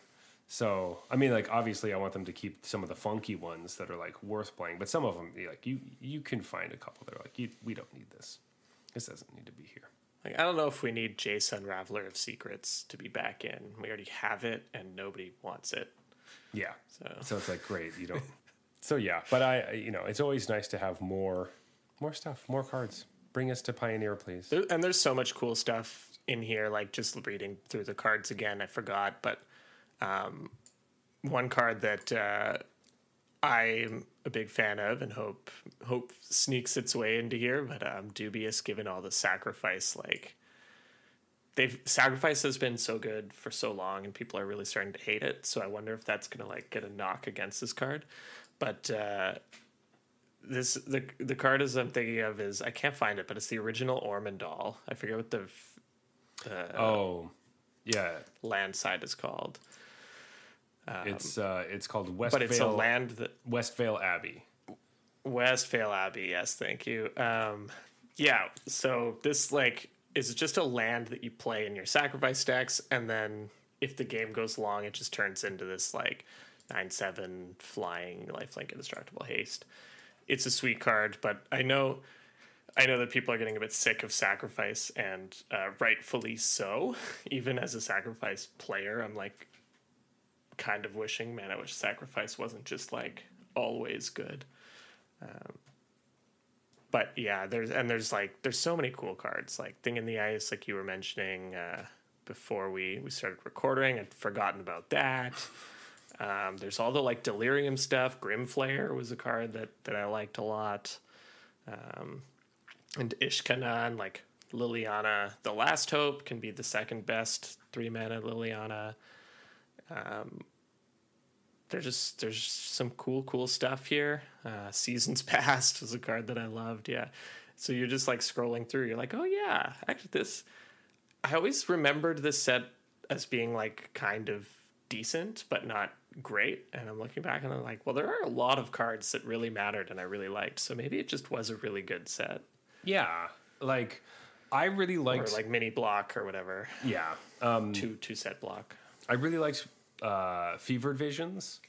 So, I mean, like, obviously I want them to keep some of the funky ones that are like worth playing, but some of them, like, you can find a couple that are like, we don't need this. This doesn't need to be here. Like, I don't know if we need Jace Unraveler of Secrets to be back in. We already have it, and nobody wants it. Yeah. So it's like, great, you don't. So yeah, but it's always nice to have more stuff, more cards. Bring us to Pioneer, please. And there's so much cool stuff in here. Like, just reading through the cards again, I forgot, but one card that I'm a big fan of and hope sneaks its way into here, but I'm dubious given all the sacrifice. Like, sacrifice has been so good for so long, and people are really starting to hate it. So I wonder if that's gonna like get a knock against this card. But the card as I'm thinking of is, I can't find it, but it's the original Ormondal. I forget what the land side is called. It's called West but it's a Vale, land that Westvale Abbey. Westvale Abbey, yes, thank you. So this like is just a land that you play in your sacrifice decks, and then if the game goes long, it just turns into this like 9/7 flying lifelink indestructible haste. It's a sweet card, but I know that people are getting a bit sick of sacrifice, and rightfully so. Even as a sacrifice player, I'm like kind of wishing, man, I wish sacrifice wasn't just like always good. But yeah, there's so many cool cards, like Thing in the Ice, like you were mentioning before we started recording. I'd forgotten about that. There's all the like Delirium stuff. Grimflayer was a card that I liked a lot. And Ishkanan, like Liliana, the Last Hope can be the second best 3-mana Liliana. there's some cool stuff here. Seasons Past was a card that I loved. Yeah. So you're just like scrolling through. You're like, oh yeah, actually this. I always remembered this set as being like kind of decent, but not great. And I'm looking back and I'm like, well, there are a lot of cards that really mattered and I really liked. So maybe it just was a really good set. Yeah, like I really liked, or like mini block or whatever. Yeah, two set block. I really liked Fevered Visions,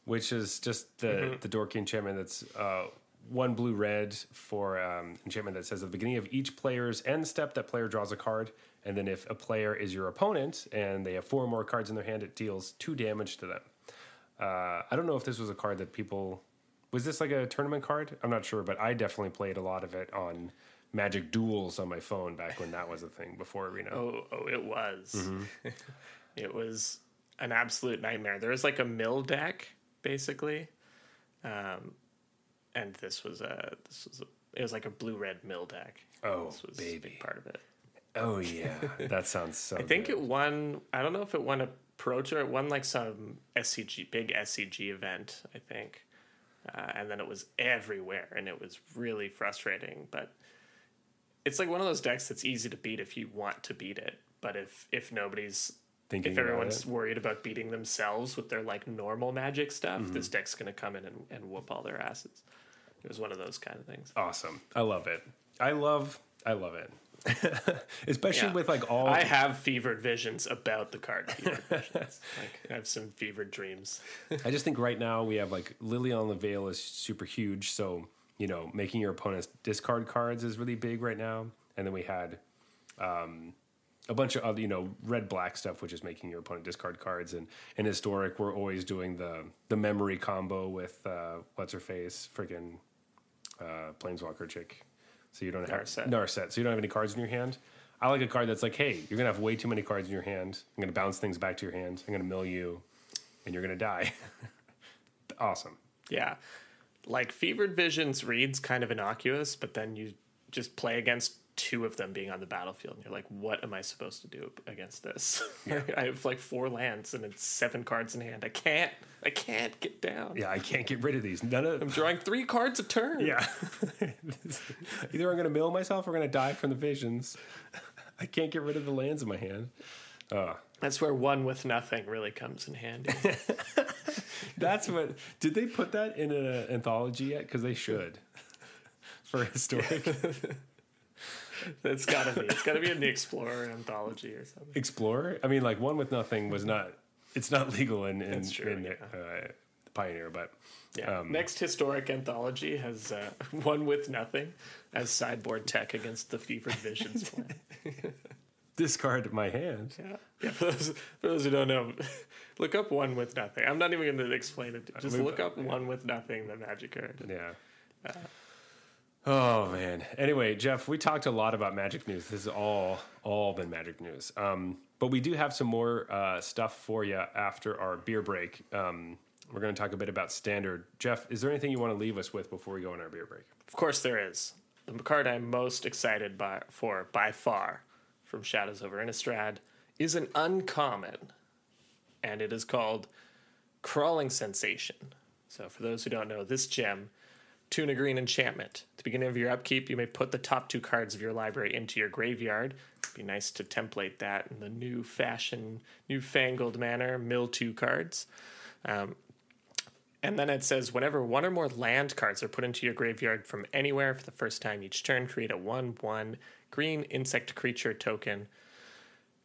which is just the dorky enchantment that's 1 blue red for enchantment that says at the beginning of each player's end step, that player draws a card, and then if a player is your opponent and they have 4 more cards in their hand, it deals 2 damage to them. I don't know if this was a card that people... Was this like a tournament card? I'm not sure, but I definitely played a lot of it on Magic Duels on my phone back when that was a thing before Arena. Oh, it was. It was an absolute nightmare. There was like a mill deck, basically. And it was like a blue-red mill deck. Oh, this was baby. Part of it. Oh, yeah. That sounds so I think good. it won... I don't know if it won a Pro Tour. It won like some big SCG event, I think. And then it was everywhere, and it was really frustrating. But it's like one of those decks that's easy to beat if you want to beat it. But if nobody's... If everyone's worried about beating themselves with their like normal Magic stuff, this deck's going to come in and whoop all their asses. It was one of those kind of things. Awesome. I love it. I love it. Especially with like all... I have fevered visions about the card Fevered Visions. Like, I have some fevered dreams. I just think right now we have like Lily on the Veil is super huge. So, you know, making your opponents discard cards is really big right now. And then we had a bunch of other, you know, red-black stuff, which is making your opponent discard cards. And in Historic, we're always doing the memory combo with, what's-her-face, freaking Planeswalker chick. So you don't have... Narset. So you don't have any cards in your hand. I like a card that's like, hey, you're going to have way too many cards in your hand. I'm going to bounce things back to your hand. I'm going to mill you, and you're going to die. Awesome. Yeah. Like, Fevered Visions reads kind of innocuous, but then you just play against 2 of them being on the battlefield, and you're like, what am I supposed to do against this? Yeah. I have like 4 lands, and it's 7 cards in hand. I can't get down. Yeah, I can't get rid of these. I'm drawing 3 cards a turn. Yeah. Either I'm going to mill myself or I'm going to die from the visions. I can't get rid of the lands in my hand. That's where 1 with nothing really comes in handy. That's what... Did they put that in an anthology yet? Because they should. For Historic. It's gotta be in the Explorer anthology or something. Explorer? I mean, like 1 with nothing was not... It's not legal in Pioneer, but... Yeah. Next Historic anthology has 1 with nothing as sideboard tech against the Fevered Visions plan. Discard my hand. Yeah. For those who don't know, look up 1 with nothing. I'm not even going to explain it. Just look up 1 with nothing, the Magic card. Yeah. Oh, man. Anyway, Jeff, we talked a lot about Magic news. This has all been Magic news. But we do have some more stuff for you after our beer break. We're going to talk a bit about Standard. Jeff, is there anything you want to leave us with before we go on our beer break? Of course there is. The card I'm most excited for by far from Shadows over Innistrad is an uncommon, and it is called Crawling Sensation. So for those who don't know, this gem... 2 and a green enchantment. At the beginning of your upkeep, you may put the top 2 cards of your library into your graveyard. It'd be nice to template that in the newfangled manner, mill 2 cards. And then it says, whenever 1 or more land cards are put into your graveyard from anywhere for the first time each turn, create a 1/1 green insect creature token.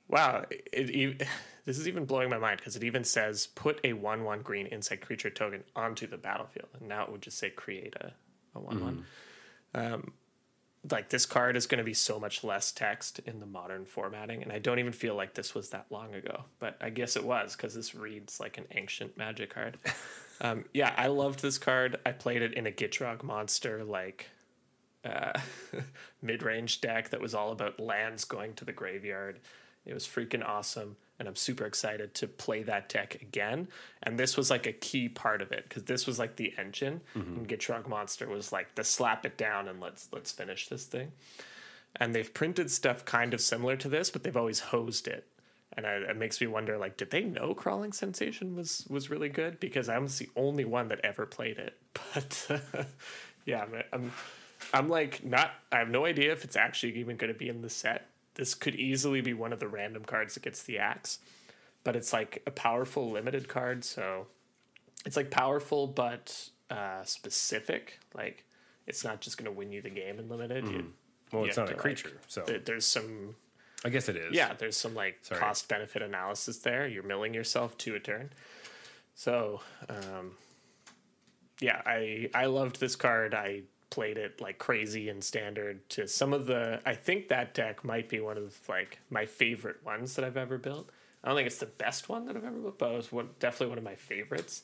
Wow, this is even blowing my mind because it even says put a 1/1 green insect creature token onto the battlefield. And now it would just say create a 1/1. Like this card is going to be so much less text in the modern formatting. And I don't even feel like this was that long ago. But I guess it was because this reads like an ancient Magic card. Yeah, I loved this card. I played it in a Gitrog monster like mid-range deck that was all about lands going to the graveyard. It was freaking awesome, and I'm super excited to play that deck again. And this was like a key part of it because this was like the engine, and Gitrog Monster was like the slap it down and let's finish this thing. And they've printed stuff kind of similar to this, but they've always hosed it. And it makes me wonder, like, did they know Crawling Sensation was really good? Because I was the only one that ever played it. But yeah, I'm like not. I have no idea if it's actually even going to be in the set. This could easily be one of the random cards that gets the axe, but it's like a powerful limited card. So it's like powerful but specific. Like it's not just going to win you the game in limited. Well, it's not a creature, so there's some. I guess it is. Yeah, there's some like cost benefit analysis there. You're milling yourself to a turn. So, yeah, I loved this card. I played it like crazy in standard to some of the. I think that deck might be one of like my favorite ones that I've ever built. I don't think it's the best one that I've ever built, but it was definitely one of my favorites.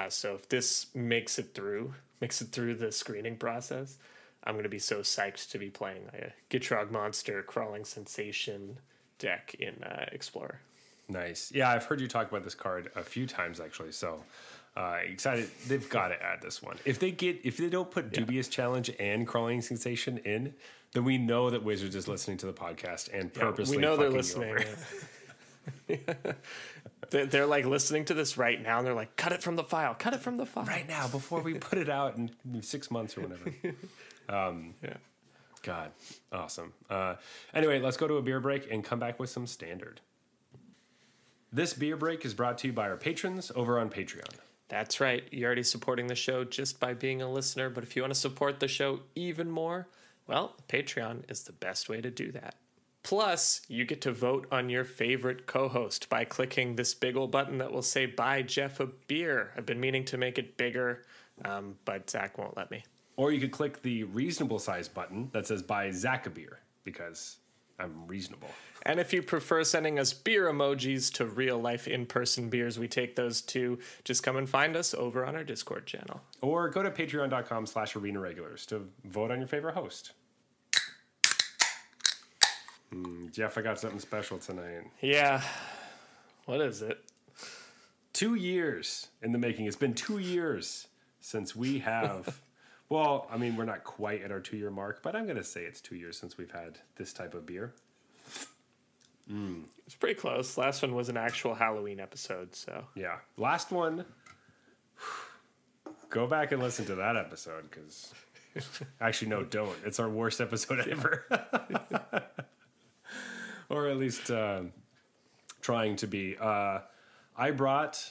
So if this makes it through the screening process, I'm going to be so psyched to be playing a Gitrog Monster Crawling Sensation deck in Explorer. Nice. Yeah, I've heard you talk about this card a few times actually. So excited. They've got to add this one. If they don't put Dubious Challenge and Crawling Sensation in, then we know that Wizards is listening to the podcast and purposely. We know they're listening. They're like listening to this right now, and they're like, "Cut it from the file. Cut it from the file right now before we put it out in 6 months or whatever." Yeah. God, awesome. Anyway, let's go to a beer break and come back with some standard. This beer break is brought to you by our patrons over on Patreon. That's right. You're already supporting the show just by being a listener, but if you want to support the show even more, well, Patreon is the best way to do that. Plus, you get to vote on your favorite co-host by clicking this big old button that will say, "Buy Jeff a beer." I've been meaning to make it bigger, but Zach won't let me. Or you could click the reasonable size button that says "Buy Zach a beer," because I'm reasonable. And if you prefer sending us beer emojis to real-life in-person beers, we take those too. Just come and find us over on our Discord channel. Or go to patreon.com/arenaregulars to vote on your favorite host. Jeff, I got something special tonight. Yeah. What is it? 2 years in the making. It's been 2 years since we have... Well, I mean, we're not quite at our 2-year mark, but I'm going to say it's 2 years since we've had this type of beer. It's pretty close. Last one was an actual Halloween episode, so... Yeah. Last one... Go back and listen to that episode, because... Actually, no, don't. It's our worst episode ever. Or at least trying to be. I brought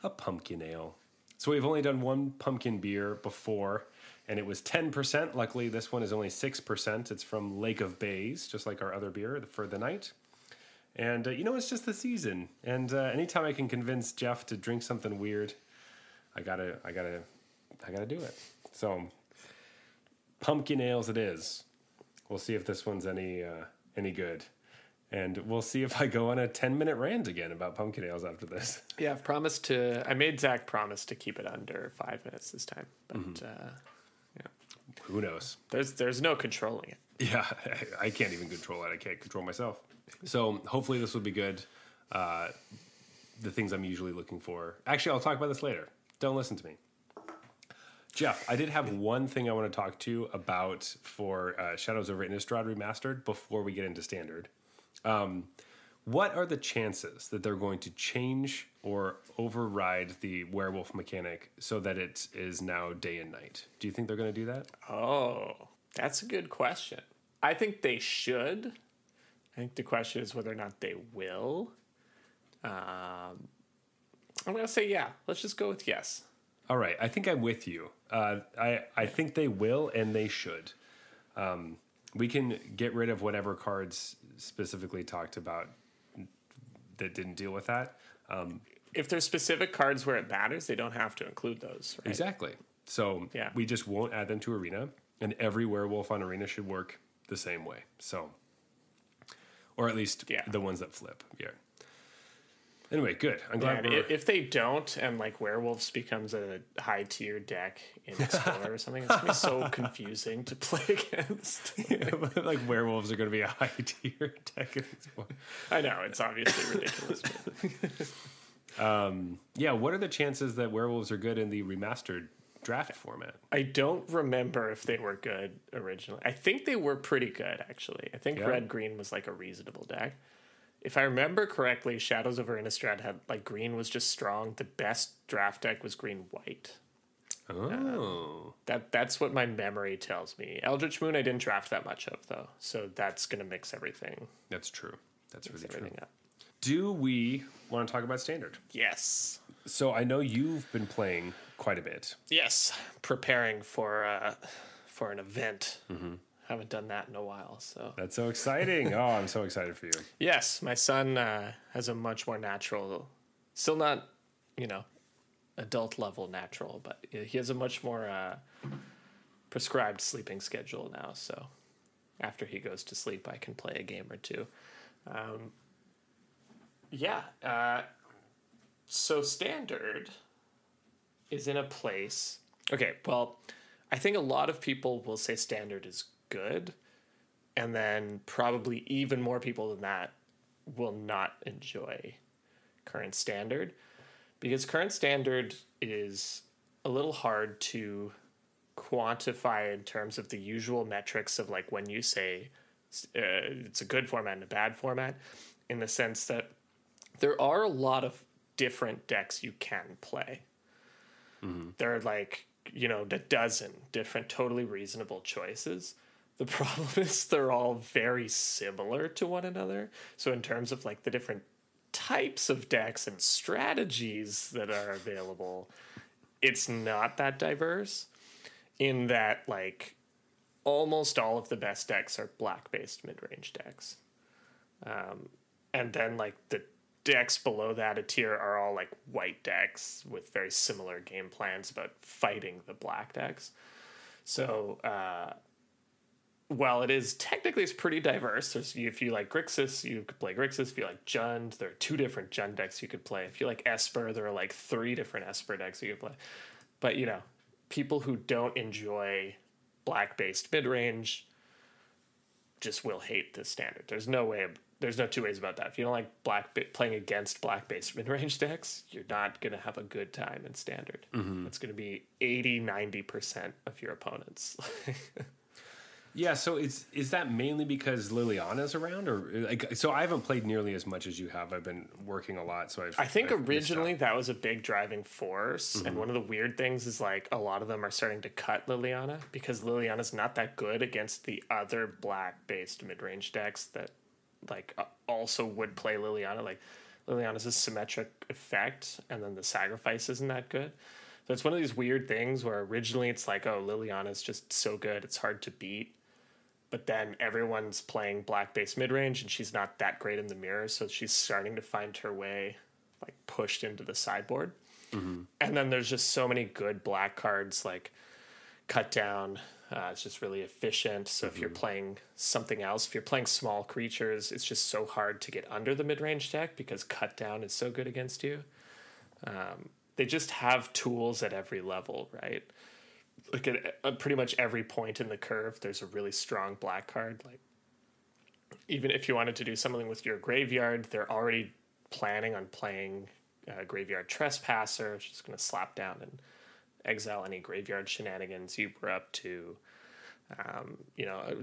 a pumpkin ale. So we've only done one pumpkin beer before, and it was 10%. Luckily, this one is only 6%. It's from Lake of Bays, just like our other beer for the night. And, it's just the season. And anytime I can convince Jeff to drink something weird, I gotta do it. So, pumpkin ales it is. We'll see if this one's any good. And we'll see if I go on a 10-minute rant again about pumpkin ales after this. Yeah, I made Zach promise to keep it under 5 minutes this time. But, Who knows? There's no controlling it. Yeah, I can't even control it. I can't control myself. So hopefully this will be good. The things I'm usually looking for. Actually, I'll talk about this later. Don't listen to me. Jeff, I did have one thing I want to talk to you about for Shadows over Innistrad Remastered before we get into Standard. What are the chances that they're going to change or override the werewolf mechanic so that it is now day and night? Do you think they're going to do that? Oh, that's a good question. I think they should. I think the question is whether or not they will. I'm going to say yeah. Let's just go with yes. All right. I think I'm with you. I think they will and they should. We can get rid of whatever cards specifically talked about that didn't deal with that. If there's specific cards where it matters, they don't have to include those, right? Exactly. So we just won't add them to Arena, and every werewolf on Arena should work the same way. So, or at least the ones that flip. Yeah. Anyway, good. I'm glad if they don't, and like werewolves becomes a high tier deck in Explorer or something, it's gonna be so confusing to play against. Like werewolves are gonna be a high tier deck in Explorer. I know, it's obviously ridiculous. What are the chances that werewolves are good in the remastered draft format? I don't remember if they were good originally. I think they were pretty good, actually. I think red green was like a reasonable deck. if I remember correctly, Shadows over Innistrad had like green was just strong. The best draft deck was green white. Oh. That's what my memory tells me. Eldritch Moon I didn't draft that much of though, so that's gonna mix everything. That's true. That's really true. Up. Do we want to talk about Standard? Yes. So I know you've been playing quite a bit. Yes, preparing for an event. Mm-hmm. Haven't done that in a while, so that's so exciting. Oh, I'm so excited for you. Yes, my son has a much more natural, still not, adult level natural, but he has a much more prescribed sleeping schedule now. So after he goes to sleep, I can play a game or two. So Standard is in a place. Okay, well, I think a lot of people will say Standard is good, and then probably even more people than that will not enjoy current Standard, because current Standard is a little hard to quantify in terms of the usual metrics of like when you say it's a good format and a bad format, in the sense that there are a lot of different decks you can play. Mm-hmm. There are like, a dozen different totally reasonable choices. The problem is they're all very similar to one another. So in terms of like the different types of decks and strategies that are available, it's not that diverse, in that like almost all of the best decks are black-based mid-range decks. And then like the decks below that a tier are all like white decks with very similar game plans about fighting the black decks. So while it is technically it's pretty diverse, if you like Grixis, you could play Grixis. If you like Jund, there are 2 different Jund decks you could play. If you like Esper, there are like 3 different Esper decks you could play. But people who don't enjoy black-based mid-range just will hate this Standard. There's no 2 ways about that. If you don't like playing against black-based mid-range decks, you're not going to have a good time in Standard. Mm-hmm. It's going to be 80-90% of your opponents. Yeah, so is that mainly because Liliana's around, or so I haven't played nearly as much as you have. I've been working a lot, so I think originally that was a big driving force, mm-hmm. and one of the weird things is like a lot of them are starting to cut Liliana because Liliana's not that good against the other black-based mid-range decks that like also would play Liliana. Like Liliana's a symmetric effect, and then the sacrifice isn't that good. So it's one of these weird things where originally it's like, oh, Liliana's just so good, it's hard to beat. But then everyone's playing black-based mid-range, and she's not that great in the mirror, so she's starting to find her way, like, pushed into the sideboard. Mm-hmm. And then there's just so many good black cards, like Cut Down. It's just really efficient. So if you're playing something else, if you're playing small creatures, it's just so hard to get under the mid-range deck because Cut Down is so good against you. They just have tools at every level, right? Like at pretty much every point in the curve, there's a really strong black card. Like even if you wanted to do something with your graveyard, they're already planning on playing Graveyard Trespasser, which is going to slap down and exile any graveyard shenanigans you were up to.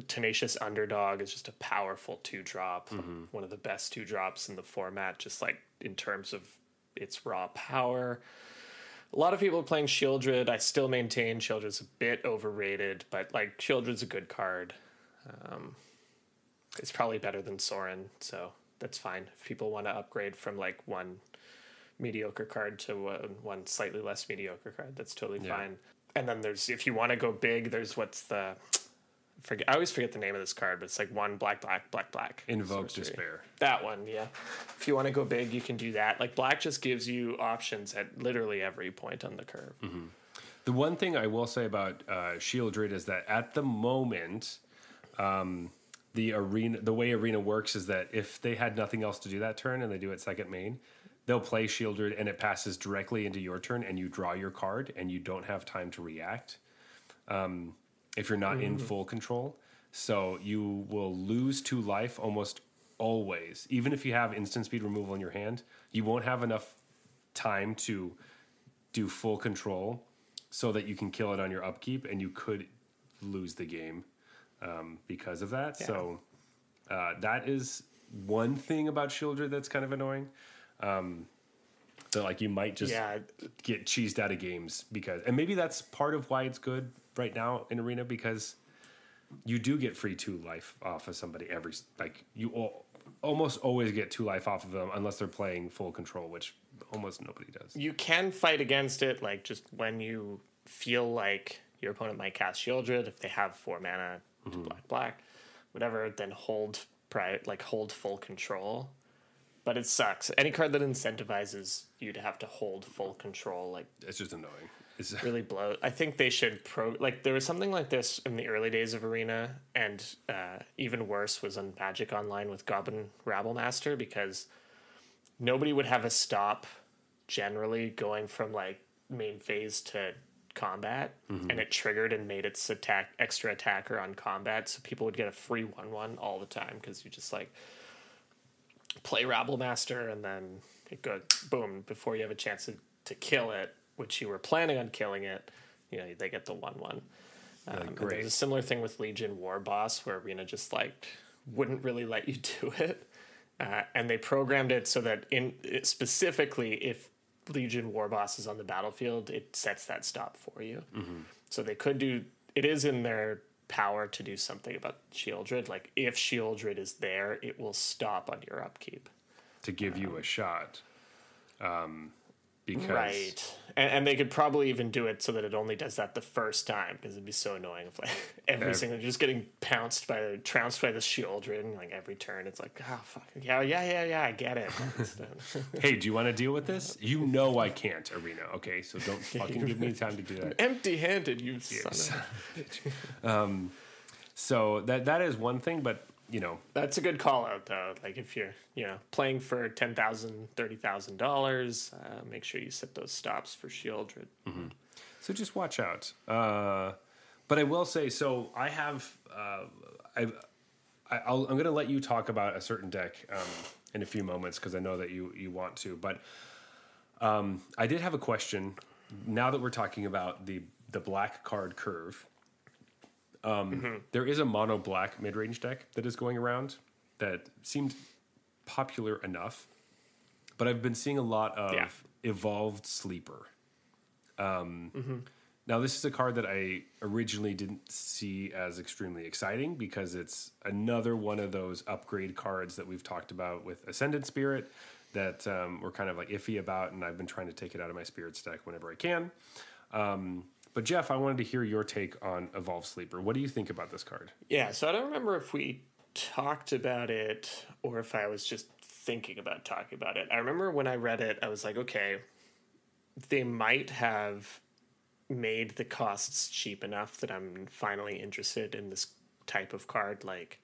Tenacious Underdog is just a powerful 2-drop, one of the best 2-drops in the format, just like in terms of its raw power. A lot of people are playing Shieldred. I still maintain Shieldred's a bit overrated, but like Shieldred's a good card. It's probably better than Sorin, so that's fine. If people want to upgrade from like one mediocre card to one slightly less mediocre card, that's totally fine. And then if you want to go big, there's I always forget the name of this card, but it's like 1 black. Invoke Despair. That one, yeah. If you want to go big, you can do that. Like black just gives you options at literally every point on the curve. Mm-hmm. The one thing I will say about Shieldred is that at the moment, the way Arena works is that if they had nothing else to do that turn and they do it second main, they'll play Shieldred and it passes directly into your turn and you draw your card and you don't have time to react. If you're not in full control. So you will lose 2 life almost always. Even if you have instant speed removal in your hand, you won't have enough time to do full control so that you can kill it on your upkeep, and you could lose the game because of that. Yeah. So that is one thing about Shieldred that's kind of annoying. So like you might just get cheesed out of games because, and maybe that's part of why it's good right now in Arena, because you do get free 2 life off of somebody almost always get 2 life off of them unless they're playing full control, which almost nobody does. You can fight against it, like just when you feel like your opponent might cast Shieldred, if they have 4 mana, black, whatever, then hold full control. But it sucks. Any card that incentivizes you to have to hold full control, like, it's just annoying. It's really blow. I think they should there was something like this in the early days of Arena, and even worse was on Magic Online with Goblin Rabblemaster, because nobody would have a stop generally going from like main phase to combat, and it triggered and made its extra attacker on combat, so people would get a free 1/1 all the time because you just like play Rabblemaster and then it goes boom before you have a chance to kill it, which you were planning on killing it. You know, they get the 1/1. There's a similar thing with Legion War Boss, where Arena just like wouldn't really let you do it, and they programmed it so that specifically if Legion War Boss is on the battlefield, it sets that stop for you. So they could do it. Is in their power to do something about Shieldred. Like if Shieldred is there, it will stop on your upkeep to give you a shot. Because right, and they could probably even do it so that it only does that the first time, because it'd be so annoying if like every single just getting trounced by the Shieldred, and like every turn it's like, oh fuck yeah, I get it. Hey, do you want to deal with this? You know I can't, Arena. Okay, so don't fucking give me time to do that. Empty-handed, you son of a bitch. So that is one thing, but you know, that's a good call out though. Like if you're playing for $10,000, $30,000, make sure you set those stops for Shieldred. So just watch out. But I will say, so I have I'm going to let you talk about a certain deck in a few moments, because I know that you want to. But I did have a question. Now that we're talking about the black card curve. There is a mono black mid-range deck that is going around that seemed popular enough, but I've been seeing a lot of Evolved Sleeper. Now this is a card that I originally didn't see as extremely exciting, because it's another one of those upgrade cards that we've talked about with Ascendant Spirit that we're kind of like iffy about, and I've been trying to take it out of my Spirits deck whenever I can. But Jeff, I wanted to hear your take on Evolve Sleeper. What do you think about this card? Yeah, so I don't remember if we talked about it or if I was just thinking about talking about it. I remember when I read it, I was like, okay, they might have made the costs cheap enough that I'm finally interested in this type of card. Like,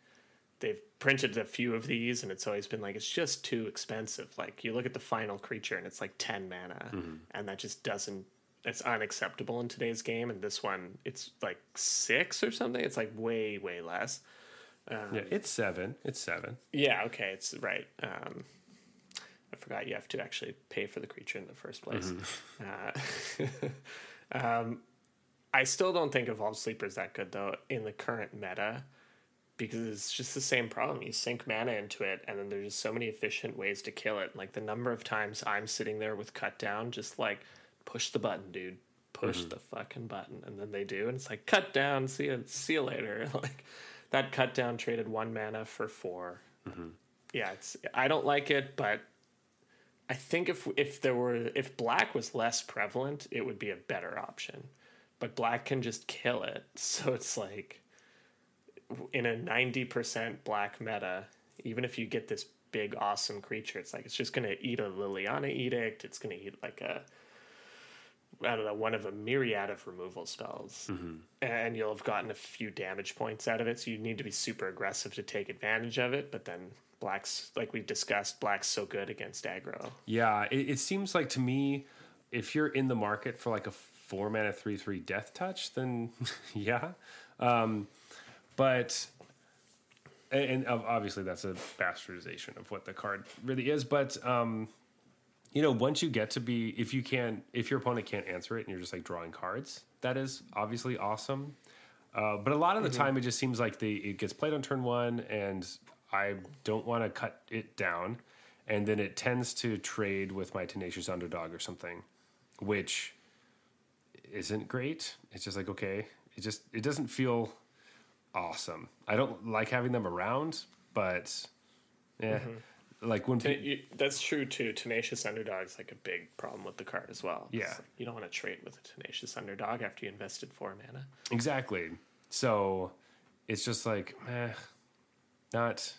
they've printed a few of these, and it's always been like, it's just too expensive. Like, you look at the final creature, and it's like 10 mana, and that just doesn't... It's unacceptable in today's game, and this one, it's like 6 or something. It's like way, way less. Yeah, it's 7. It's 7. Yeah, okay, it's right. I forgot you have to actually pay for the creature in the first place. I still don't think Evolved Sleeper is that good, though, in the current meta, because it's just the same problem. You sink mana into it, and then there's just so many efficient ways to kill it. Like, the number of times I'm sitting there with Cut Down, just like... push the button, dude. Push the fucking button. And then they do, and it's like, cut down, see you later. Like, that cut down traded 1 mana for 4. Yeah, I don't like it, but I think if black was less prevalent, it would be a better option. But black can just kill it. So it's like, in a 90% black meta, even if you get this big, awesome creature, it's like, it's just going to eat a Liliana Edict. It's going to eat like one of a myriad of removal spells, and you'll have gotten a few damage points out of it. So you need to be super aggressive to take advantage of it. But then black's, like we discussed, black's so good against aggro. Yeah, it seems like to me, if you're in the market for like a 4 mana 3/3 Death Touch, then yeah. But and obviously that's a bastardization of what the card really is. But once you get to be, if your opponent can't answer it and you're just like drawing cards, that is obviously awesome. But a lot of the time it just seems like it gets played on turn 1, and I don't want to cut it down, and then it tends to trade with my Tenacious Underdog or something, which isn't great. It's just like, okay, it doesn't feel awesome. I don't like having them around, but yeah, like when that's true too. Tenacious Underdog's like a big problem with the card as well. Yeah, like, you don't want to trade with a Tenacious Underdog after you invested 4 mana. Exactly. So it's just like, not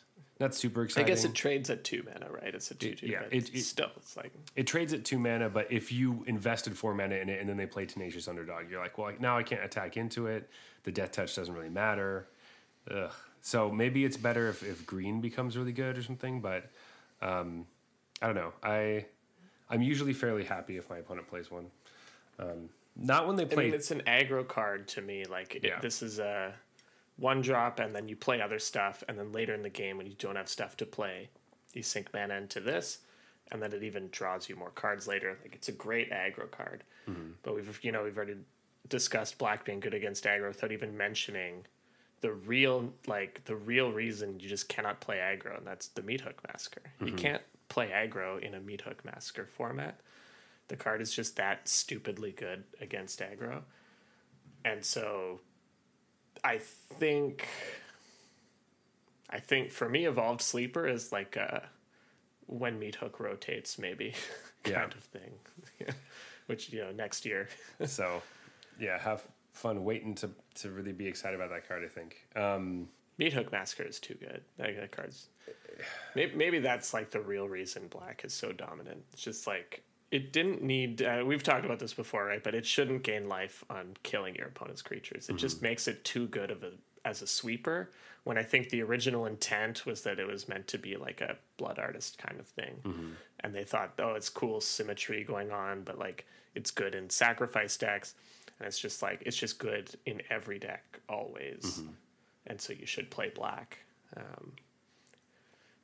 super exciting. I guess it trades at 2 mana, right? It's a 2/2. Yeah, it's like it trades at 2 mana, but if you invested 4 mana in it and then they play Tenacious Underdog, you're like, well, now I can't attack into it. The Death Touch doesn't really matter. Ugh. So maybe it's better if green becomes really good or something, but I don't know. I'm usually fairly happy if my opponent plays one. Not when they play. I mean, it's an aggro card to me. Like this is a 1-drop, and then you play other stuff, and then later in the game when you don't have stuff to play, you sink mana into this, and then it even draws you more cards later. Like it's a great aggro card. But we've already discussed black being good against aggro without even mentioning the real reason you just cannot play aggro, and that's the Meat Hook Massacre. You can't play aggro in a Meat Hook Massacre format. The card is just that stupidly good against aggro. And so I think for me, Evolved Sleeper is like a when Meat Hook rotates, maybe kind of thing. Which, next year. So, yeah, have fun waiting to really be excited about that card, I think. Meat Hook Massacre is too good. That card's... Maybe that's like the real reason black is so dominant. It's just like... It didn't need... we've talked about this before, right? But it shouldn't gain life on killing your opponent's creatures. It just makes it too good as a sweeper, when I think the original intent was that it was meant to be like a Blood Artist kind of thing. And they thought, oh, it's cool symmetry going on, but like it's good in sacrifice decks. And it's just like, it's just good in every deck always. And so you should play black.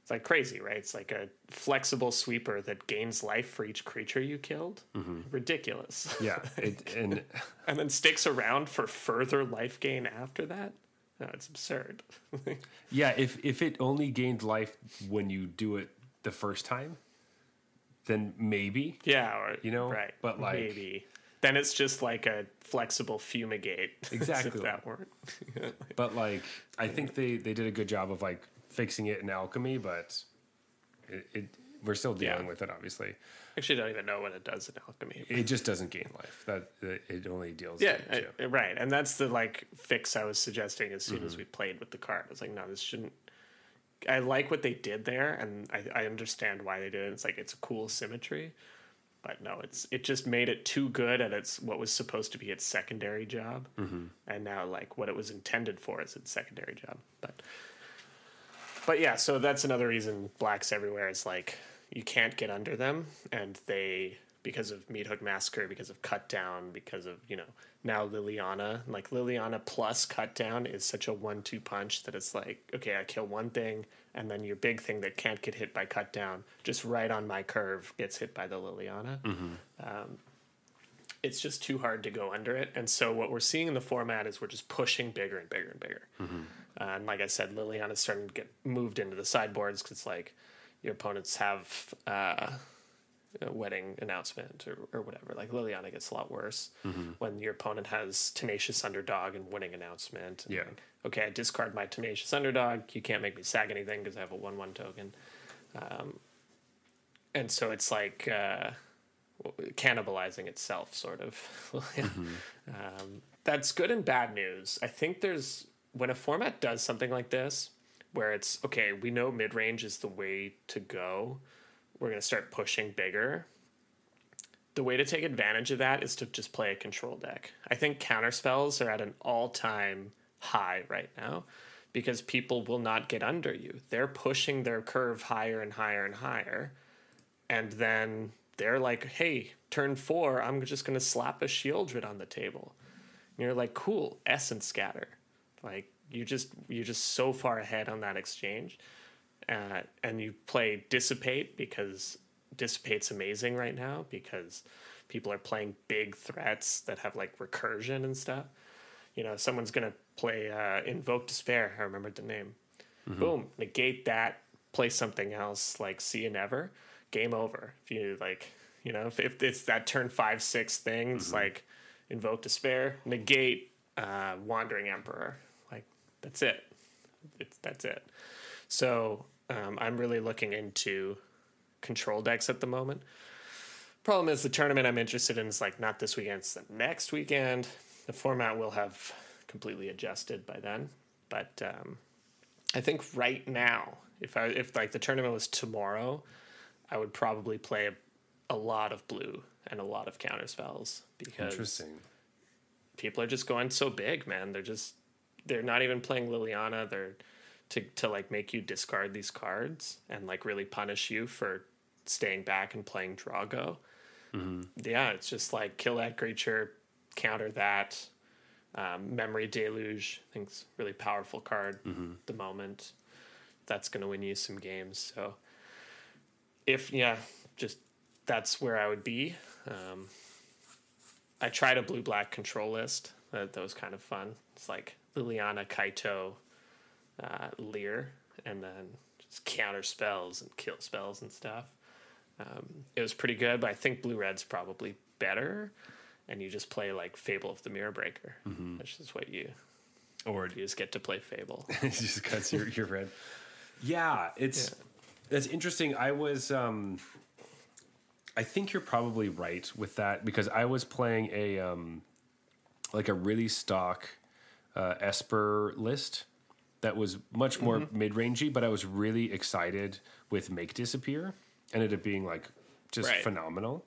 It's like crazy, right? It's like a flexible sweeper that gains life for each creature you killed. Ridiculous. Yeah. And then sticks around for further life gain after that. No, it's absurd. Yeah, if it only gained life when you do it the first time, then maybe. Yeah, or, right. But like... Maybe. Then it's just like a flexible fumigate. Exactly. If that weren't. But like, I think they did a good job of like fixing it in Alchemy, but we're still dealing with it, obviously. Actually, I don't even know what it does in Alchemy. It just doesn't gain life. It only deals. Right. And that's the like fix I was suggesting as soon as we played with the card. I was like, no, this shouldn't. I like what they did there, and I understand why they did it. It's like it's a cool symmetry, but no, it just made it too good at what was supposed to be its secondary job, and now like what it was intended for is its secondary job. But yeah, so that's another reason black's everywhere is like you can't get under them, and because of Meat Hook Massacre, because of Cut Down, because of now Liliana, like Liliana plus Cut Down is such a 1-2 punch that it's like, okay, I kill one thing, and then your big thing that can't get hit by Cut Down, just right on my curve, gets hit by the Liliana. It's just too hard to go under it, and so what we're seeing in the format is we're just pushing bigger and bigger and bigger. And like I said, Liliana's starting to get moved into the sideboards because like your opponents have a wedding announcement or whatever. Like Liliana gets a lot worse when your opponent has Tenacious Underdog and winning announcement. And like, okay, I discard my Tenacious Underdog. You can't make me sag anything because I have a 1/1 token. And so it's like cannibalizing itself, sort of. That's good and bad news. I think when a format does something like this, where it's, okay, we know mid-range is the way to go, we're going to start pushing bigger. The way to take advantage of that is to just play a control deck. I think counterspells are at an all-time high right now because people will not get under you. They're pushing their curve higher and higher and higher, and then they're like, hey, turn 4, I'm just going to slap a Shieldred on the table. And you're like, cool, Essence Scatter. Like, you're just so far ahead on that exchange. And you play Dissipate because Dissipate's amazing right now because people are playing big threats that have like recursion and stuff. Someone's going to play Invoke Despair. I remembered the name. Boom, negate that, play something else, like see you never, game over. If you like, if it's that turn 5-6 thing, it's like invoke despair, negate Wandering Emperor. Like that's it. That's it. So I'm really looking into control decks at the moment. Problem is the tournament I'm interested in is like not this weekend, it's the next weekend. The format will have completely adjusted by then. But I think right now, if like the tournament was tomorrow, I would probably play a lot of blue and a lot of counter spells because people are just going so big, man. They're not even playing Liliana. They're to like make you discard these cards and like really punish you for staying back and playing Drago. Yeah, it's just like kill that creature, counter that. Memory Deluge, I think it's a really powerful card at the moment. That's going to win you some games. So just that's where I would be. I tried a blue-black control list. That was kind of fun. It's like Liliana, Kaito, Lear, and then just counter spells and kill spells and stuff. It was pretty good, but I think blue-red's probably better. And you just play like Fable of the Mirror Breaker, which is what you just get to play Fable. Just because you're red. Yeah, that's interesting. I was I think you're probably right with that because I was playing a really stock Esper list that was much more mid-rangey, but I was really excited with Make Disappear. Ended up being like just phenomenal.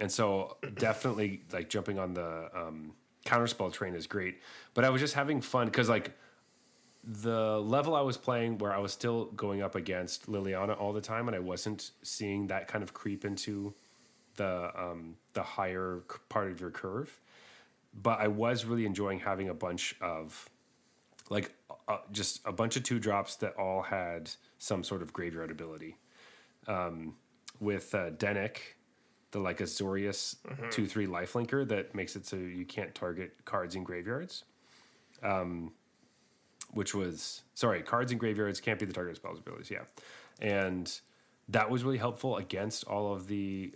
And so definitely like jumping on the counterspell train is great. But I was just having fun because like the level I was playing where I was still going up against Liliana all the time and I wasn't seeing that kind of creep into the higher part of your curve. But I was really enjoying having a bunch of like just a bunch of 2-drops that all had some sort of graveyard ability. With Denick, the like Azorius 2/3 lifelinker that makes it so you can't target cards in graveyards. Cards in graveyards can't be the target of spells abilities, yeah. And that was really helpful against all of the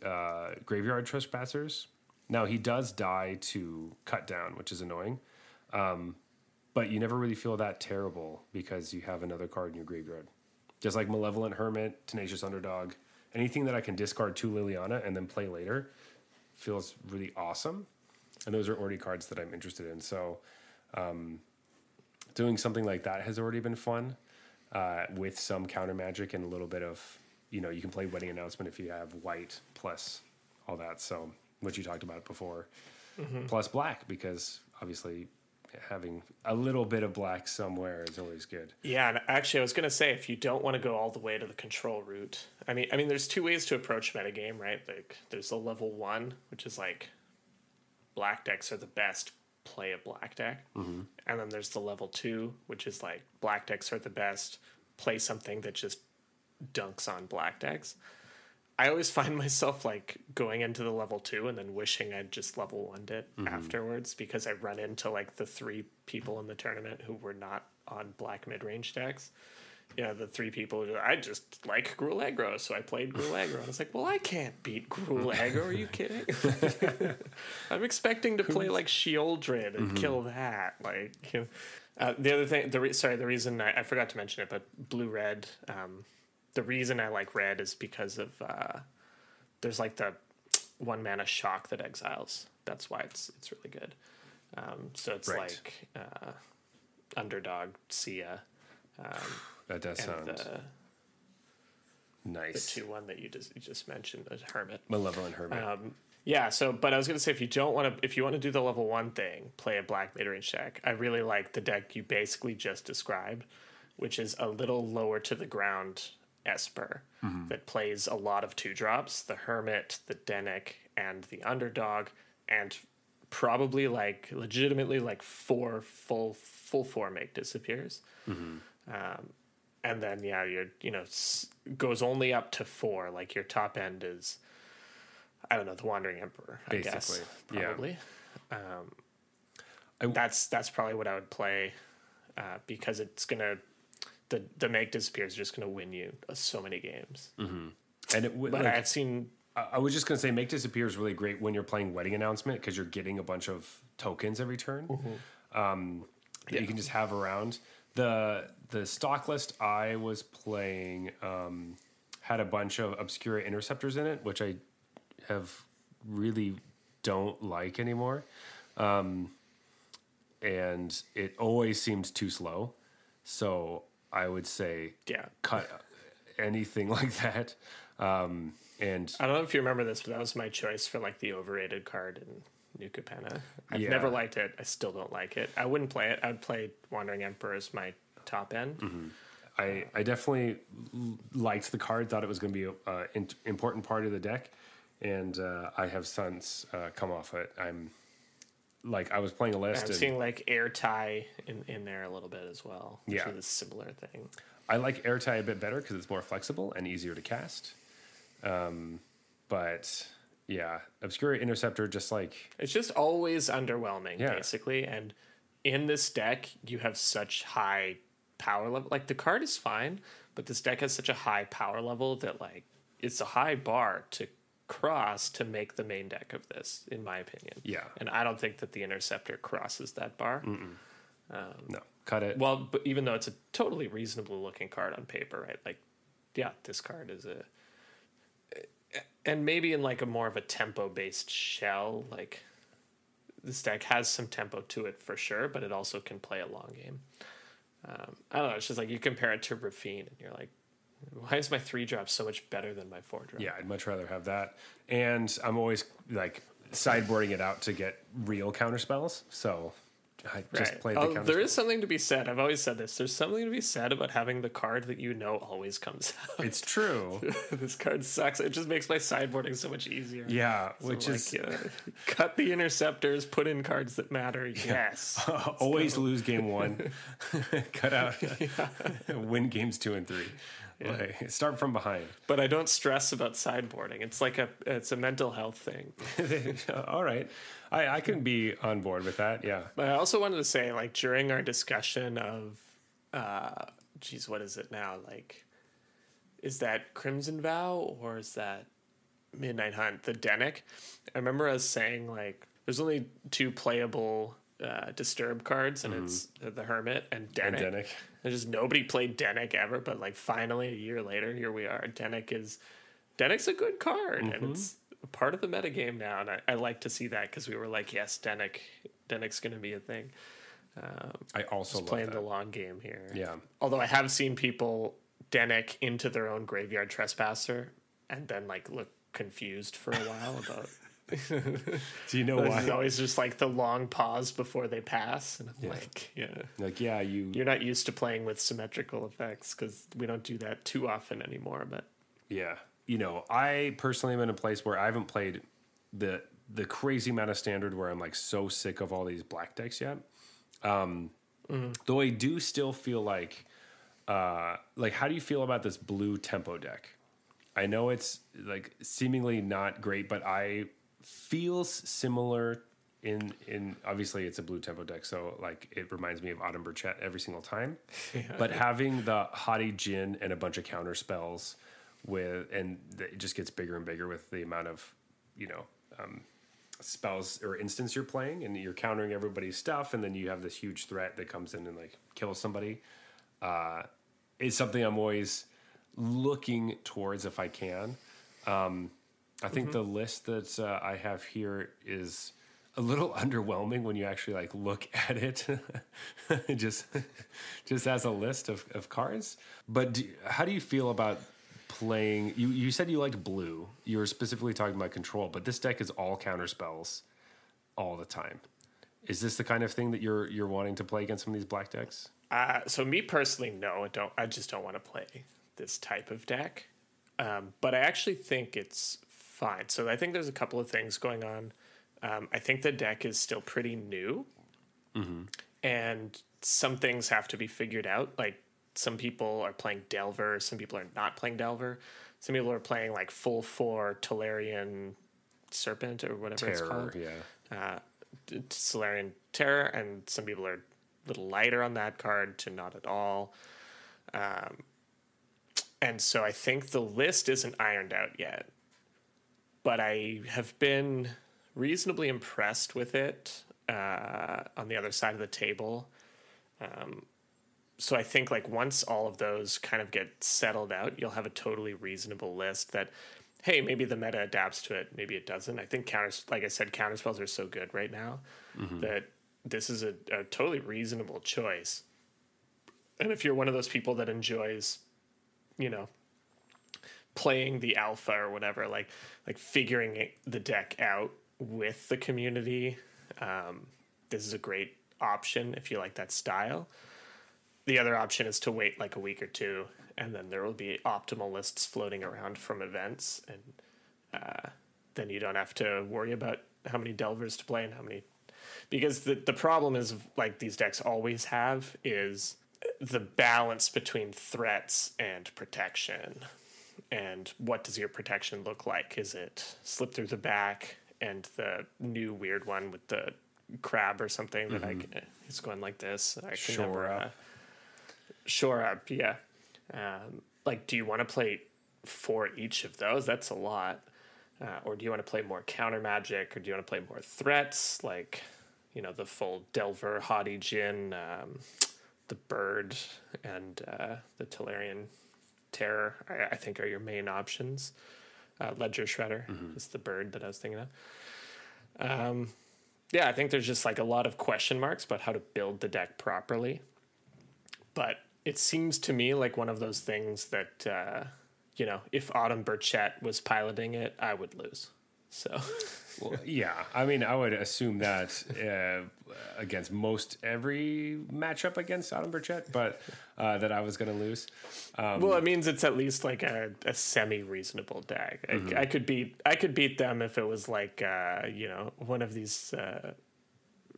graveyard trespassers. Now, he does die to cut down, which is annoying. But you never really feel that terrible because you have another card in your graveyard. Just like Malevolent Hermit, Tenacious Underdog, anything that I can discard to Liliana and then play later feels really awesome. And those are already cards that I'm interested in. So doing something like that has already been fun with some counter magic and a little bit of, you can play Wedding Announcement if you have white plus all that. So what you talked about before. Plus black, because obviously having a little bit of black somewhere is always good. Yeah, and actually I was going to say, if you don't want to go all the way to the control route, I mean there's 2 ways to approach metagame, right? Like there's the level 1, which is like black decks are the best, play a black deck. And then there's the level 2, which is like black decks are the best, play something that just dunks on black decks. I always find myself like going into the level 2 and then wishing I'd just level 1'd it afterwards, because I run into like the 3 people in the tournament who were not on black mid-range decks. The 3 people who I just like Gruul Aggro, so I played Gruul Aggro. And I was like, well, I can't beat Gruul Aggro. Are you kidding? I'm expecting to play like Sheoldred and kill that. Like, the other thing, the reason I forgot to mention it, but blue-red. The reason I like red is because of there's like the 1 mana shock that exiles. That's why it's really good. So it's like Underdog, Sia. That does sound nice. The 2/1 that you just mentioned, Hermit. Malevolent Hermit. But I was gonna say, if you want to do the level 1 thing, play a black mid-range deck. I really like the deck you basically just described, which is a little lower to the ground Esper that plays a lot of 2-drops, the Hermit, the Denick, and the Underdog, and probably like legitimately like 4 full 4 Make Disappears. And then you're goes only up to 4. Like your top end is, I don't know, the Wandering Emperor, basically. I guess, probably. Yeah. That's probably what I would play, because it's gonna the make disappear is just going to win you so many games. Mm-hmm. And but I've seen. I was just going to say, make disappear is really great when you're playing wedding announcement because you're getting a bunch of tokens every turn that you can just have around. The stock list I was playing had a bunch of obscure interceptors in it, which I have really don't like anymore. And it always seemed too slow. So I would say cut anything like that. And I don't know if you remember this, but that was my choice for like the overrated card in New Capenna. I've never liked it. I still don't like it. I wouldn't play it. I would play Wandering Emperor as my top end. Mm-hmm. I definitely liked the card, thought it was going to be an important part of the deck, and I have since come off it. I was playing a list. I'm seeing like air tie in there a little bit as well, which is a similar thing. I like air tie a bit better because it's more flexible and easier to cast. But yeah, Obscura Interceptor, just like it's just always underwhelming, basically. And in this deck, you have such high power level. Like the card is fine, but this deck has such a high power level that like it's a high bar to cross to make the main deck of this, in my opinion. Yeah, and I don't think that the Interceptor crosses that bar. No, cut it. Well, but even though it's a totally reasonable looking card on paper, right? Like, yeah, this card is and maybe in like a more of a tempo based shell, like this deck has some tempo to it for sure, but it also can play a long game. I don't know. It's just like you compare it to Rafine and you're like, why is my 3-drop so much better than my 4-drop? Yeah, I'd much rather have that. And I'm always like sideboarding it out to get real counter spells. So I just play the counter There is something to be said. I've always said this. There's something to be said about having the card that you know always comes out. It's true. This card sucks. It just makes my sideboarding so much easier. Yeah, so which is cut the interceptors, put in cards that matter. Yes. Always lose game 1. Cut out. Win games 2 and 3. Yeah. Like, start from behind. But I don't stress about sideboarding. It's like it's a mental health thing. All right. I can be on board with that, yeah. But I also wanted to say, like, during our discussion of, what is it now? Like, is that Crimson Vow or is that Midnight Hunt? The Denic? I remember us saying, like, there's only 2 playable Disturb cards, and it's the Hermit and Denic. There's just nobody played Denic ever, but, like, finally, a year later, here we are. Denic's a good card, and it's part of the metagame now, and I like to see that because we were like, yes, Denic's going to be a thing. I also love playing that. the long game here. Yeah. Although I have seen people Denic into their own Graveyard Trespasser and then like look confused for a while about. Do you know why? It's always just like the long pause before they pass, and I'm like, you're not used to playing with symmetrical effects because we don't do that too often anymore. But yeah. You know, I personally am in a place where I haven't played the crazy amount of standard where I'm like so sick of all these black decks yet. Though I do still feel like how do you feel about this blue tempo deck? I know it's like seemingly not great, but I feels similar in obviously it's a blue tempo deck, so like it reminds me of Autumn Burchett every single time. Yeah. But having the Haughty Djinn and a bunch of counter spells it just gets bigger and bigger with the amount of spells or instants you're playing, and you're countering everybody's stuff, and then you have this huge threat that comes in and like kills somebody. It's something I'm always looking towards if I can. I think the list that I have here is a little underwhelming when you actually like look at it, just as a list of cards. But how do you feel about playing? You said you liked blue. You were specifically talking about control, but this deck is all counter spells all the time. Is this the kind of thing that you're wanting to play against some of these black decks? So me personally, no, I just don't want to play this type of deck. But I actually think it's fine. So I think there's a couple of things going on. I think the deck is still pretty new, and some things have to be figured out. Like some people are playing Delver, some people are not playing Delver. Some people are playing like full 4 Tolarian Serpent or whatever it's called. Yeah. Solarian Terror, and some people are a little lighter on that card to not at all. And so I think the list isn't ironed out yet. But I have been reasonably impressed with it on the other side of the table. So I think like once all of those kind of get settled out, you'll have a totally reasonable list that, hey, maybe the meta adapts to it, maybe it doesn't. I think like I said, counterspells are so good right now that this is a totally reasonable choice. And if you're one of those people that enjoys, you know, playing the alpha or whatever, like figuring the deck out with the community, this is a great option if you like that style. The other option is to wait like a week or two, and then there will be optimal lists floating around from events, and then you don't have to worry about how many Delvers to play and how many... Because the problem is, like these decks always have, is the balance between threats and protection. And what does your protection look like? Is it slip through the back and the new weird one with the crab or something that it's going like this? I can Shore up. Shore up, yeah. Like, do you want to play 4 each of those? That's a lot. Or do you want to play more counter magic? Or do you want to play more threats? Like, you know, the full Delver, Haughty Djinn, the Bird, and the Tolarian Terror, I think, are your main options. Ledger Shredder is the Bird that I was thinking of. Yeah, I think there's just like a lot of question marks about how to build the deck properly. But it seems to me like one of those things that, you know, if Autumn Burchett was piloting it, I would lose. So, well, yeah, I mean, I would assume that against most every matchup against Autumn Burchett, but that I was going to lose. Well, it means it's at least like a semi-reasonable deck. I could beat them if it was like you know, one of these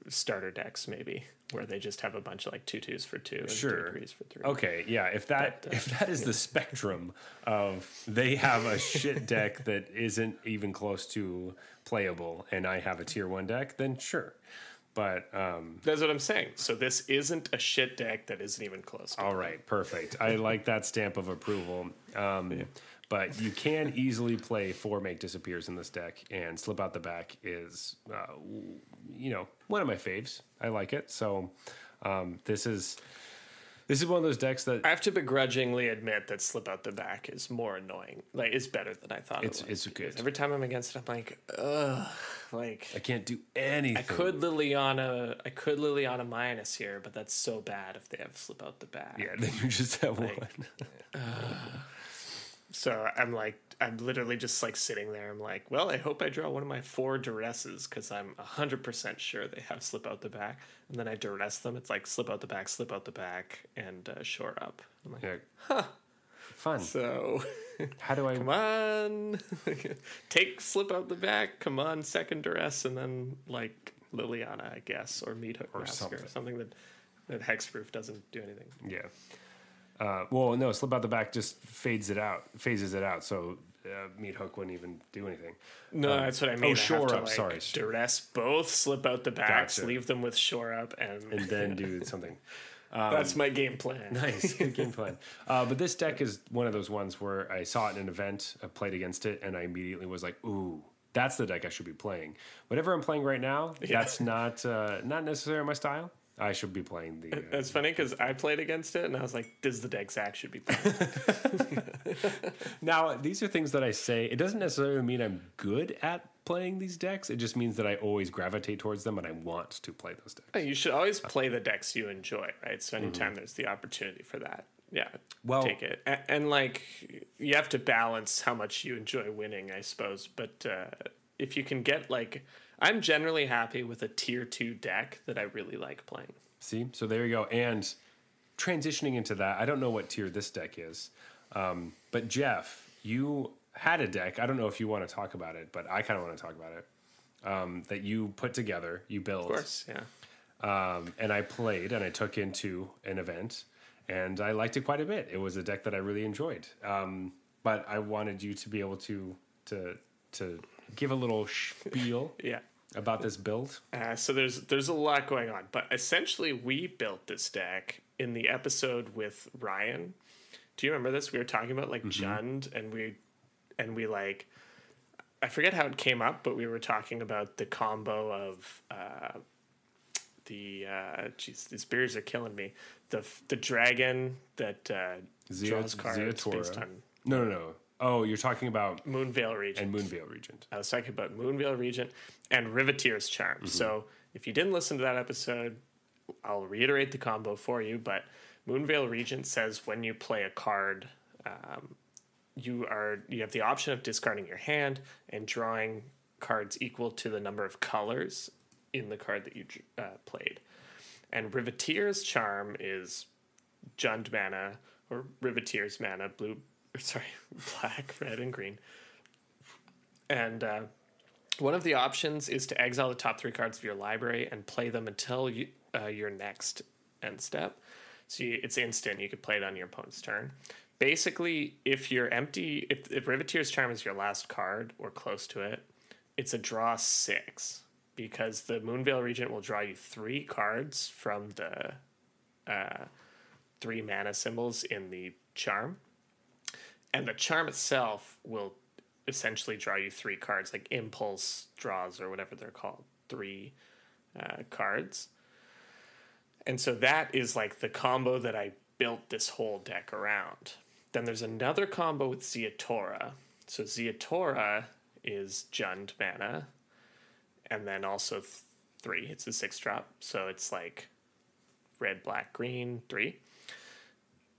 starter decks maybe, where they just have a bunch of like 2/2s for 2 and 3/3s for 3. Okay, yeah. If that is the spectrum of they have a shit deck that isn't even close to playable, and I have a tier 1 deck, then sure. But that's what I'm saying. So this isn't a shit deck that isn't even close to all right, perfect. I like that stamp of approval. But you can easily play 4 Make Disappears in this deck, and Slip Out the Back is, you know, one of my faves. I like it. So this is one of those decks that I have to begrudgingly admit that Slip Out the Back is more annoying. Like, it's better than I thought it was. It's good. Every time I'm against it, I'm like, ugh. Like, I can't do anything. I could Liliana Minus here, but that's so bad if they have Slip Out the Back. Yeah, then you just have like, one. So I'm literally just like sitting there. I'm like, well, I hope I draw one of my 4 duresses because I'm 100% sure they have Slip Out the Back. And then I duress them. It's like Slip Out the Back, and Shore Up. I'm like, Yeah. huh. Fun. So how do I... Come on. Take Slip Out the Back. Come on, second duress. And then like Liliana, I guess, or Meat Hook Massacre. Something that Hexproof doesn't do anything. Yeah. Well, no, Slip Out the Back just phases it out. So Meat Hook wouldn't even do anything. No, that's what I mean. Shore Up. Sorry. Duress both, Slip Out the Back, Gotcha. leave them with Shore Up, and then do something. That's my game plan. Nice, good game plan. But this deck is one of those ones where I saw it in an event, I played against it, and I immediately was like, ooh, that's the deck I should be playing. Whatever I'm playing right now, that's not necessarily my style. I should be playing the... That's funny because I played against it and I was like, this is the deck Zach should be playing. Now, these are things that I say. It doesn't necessarily mean I'm good at playing these decks. It just means that I always gravitate towards them and I want to play those decks. You should always play the decks you enjoy, right? So anytime there's the opportunity for that, take it. And like, you have to balance how much you enjoy winning, I suppose. But if you can get like... I'm generally happy with a tier 2 deck that I really like playing. See? So there you go. And transitioning into that, I don't know what tier this deck is. But Jeff, you had a deck. I don't know if you want to talk about it, but I kind of want to talk about it. That you put together, you built. Of course, yeah. And I played and I took into an event. And I liked it quite a bit. It was a deck that I really enjoyed. But I wanted you to be able to give a little spiel about this build. So there's a lot going on, but essentially we built this deck in the episode with Ryan. Do you remember this? We were talking about like Jund, and we like, I forget how it came up, but we were talking about the combo of these beers are killing me. The dragon that draws cards based on No. Oh, you're talking about Moonveil Regent. And Moonveil Regent. I was talking about Moonveil Regent and Riveteer's Charm. So if you didn't listen to that episode, I'll reiterate the combo for you. But Moonveil Regent says when you play a card, you have the option of discarding your hand and drawing cards equal to the number of colors in the card that you played. And Riveteer's Charm is Jund mana or Riveteer's mana, black, red, and green. And one of the options is to exile the top 3 cards of your library and play them until your next end step. So it's instant. You could play it on your opponent's turn. Basically, if you're empty, if Riveteer's Charm is your last card or close to it, it's a draw 6 because the Moonveil Regent will draw you 3 cards from the 3 mana symbols in the charm. And the charm itself will essentially draw you 3 cards, like impulse draws or whatever they're called, 3 cards. And so that is like the combo that I built this whole deck around. Then there's another combo with Zeatora. So Zeatora is Jund mana, and then also 3. It's a 6-drop, so it's like red, black, green, 3.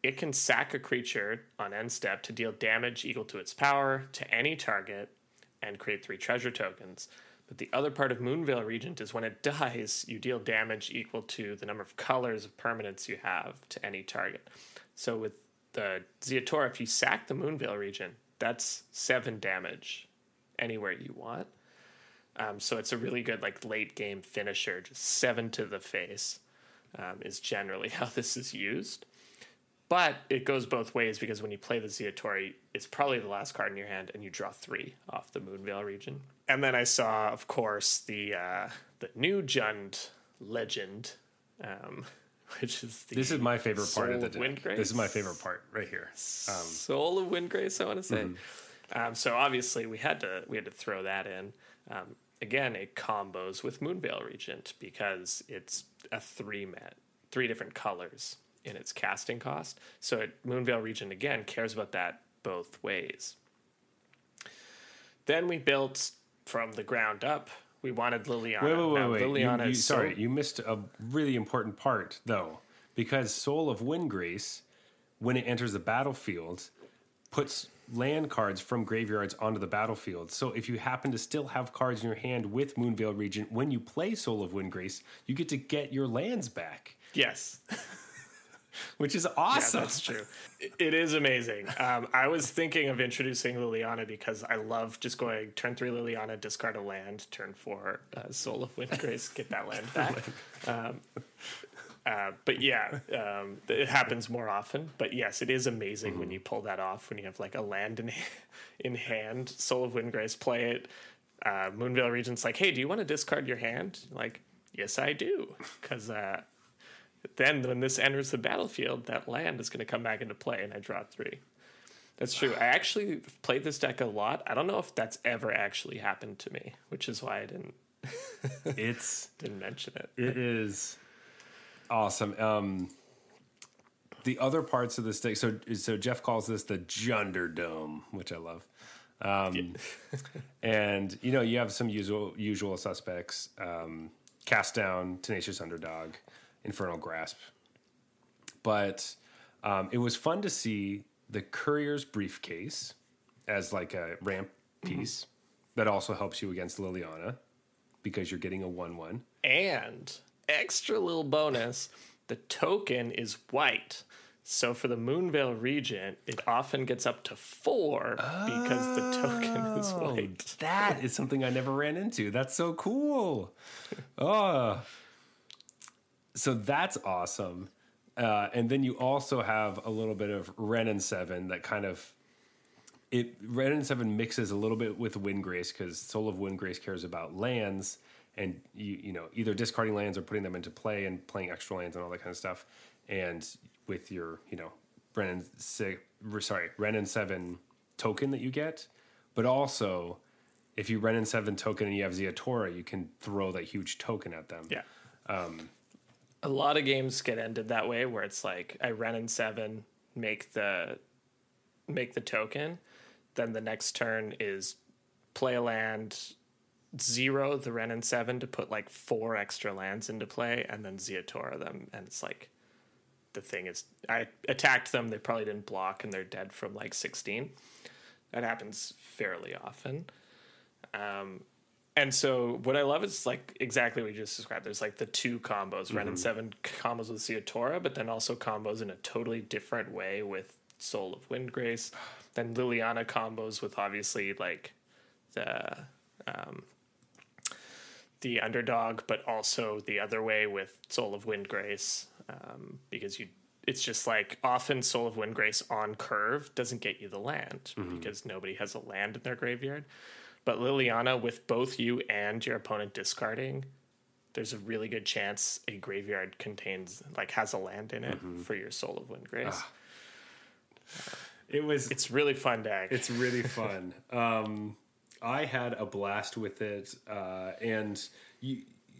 It can sack a creature on end step to deal damage equal to its power to any target and create 3 treasure tokens. But the other part of Moonveil Regent is when it dies, you deal damage equal to the number of colors of permanents you have to any target. So with the Zeatora, if you sack the Moonveil Regent, that's 7 damage anywhere you want. So it's a really good like late game finisher. Just 7 to the face is generally how this is used. But it goes both ways because when you play the Zeatora, it's probably the last card in your hand, and you draw 3 off the Moonveil Region. And then I saw, of course, the new Jund legend, which is the This is my favorite part of the deck. Windgrace. This is my favorite part right here. Soul of Windgrace, I want to say. So obviously we had to throw that in. Again, it combos with Moonveil Regent because it's a 3 different colors in its casting cost. So Moonveil Regent, again, cares about that both ways. Then we built from the ground up. We wanted Liliana. Wait. Liliana You missed a really important part, though, because Soul of Windgrace, when it enters the battlefield, puts land cards from graveyards onto the battlefield. So if you happen to still have cards in your hand with Moonveil Regent, when you play Soul of Windgrace, you get to get your lands back. Yes. Which is awesome. Yeah, that's true. It is amazing. I was thinking of introducing Liliana because I love just going turn 3 Liliana, discard a land, turn 4 Soul of Windgrace, get that land back. But yeah, it happens more often. But yes, it is amazing when you pull that off, when you have like a land in hand, Soul of Windgrace, play it. Moonveil Regent's like, hey, do you want to discard your hand? Like, yes, I do. Because then when this enters the battlefield, that land is going to come back into play, and I draw 3. That's true. I actually played this deck a lot. I don't know if that's ever actually happened to me, which is why I didn't mention it. It is awesome. The other parts of this deck, so Jeff calls this the Junderdome, which I love. And you have some usual suspects: Cast Down, Tenacious Underdog, Infernal Grasp. But it was fun to see the Courier's Briefcase as like a ramp piece that also helps you against Liliana because you're getting a 1/1. And extra little bonus, the token is white. So for the Moonveil Regent, it often gets up to 4 because the token is white. That is something I never ran into. That's so cool. So that's awesome. And then you also have a little bit of Wrenn and 7 that kind of... Wrenn and 7 mixes a little bit with Windgrace because Soul of Windgrace cares about lands and you either discarding lands or putting them into play and playing extra lands and all that kind of stuff. and with your, Ren and 7 token that you get, but also if you Ren and 7 token and you have Zeatora, you can throw that huge token at them. Yeah. A lot of games get ended that way, where it's like I Ren and 7, make the token, then the next turn is play a land, 0 the Ren and 7 to put like 4 extra lands into play, and then Zeatora them, and it's like the thing is I attacked them, they probably didn't block, and they're dead from like 16. That happens fairly often. And so what I love is like exactly what you just described. There's like the 2 combos, Ren and 7 combos with Zeatora, but then also combos in a totally different way with Soul of Windgrace. Then Liliana combos with obviously like the underdog, but also the other way with Soul of Windgrace, because it's just like often Soul of Windgrace on curve doesn't get you the land because nobody has a land in their graveyard. But Liliana, with both you and your opponent discarding, there's a really good chance a graveyard has a land in it for your Soul of Windgrace. It's really fun deck. It's really fun. I had a blast with it, and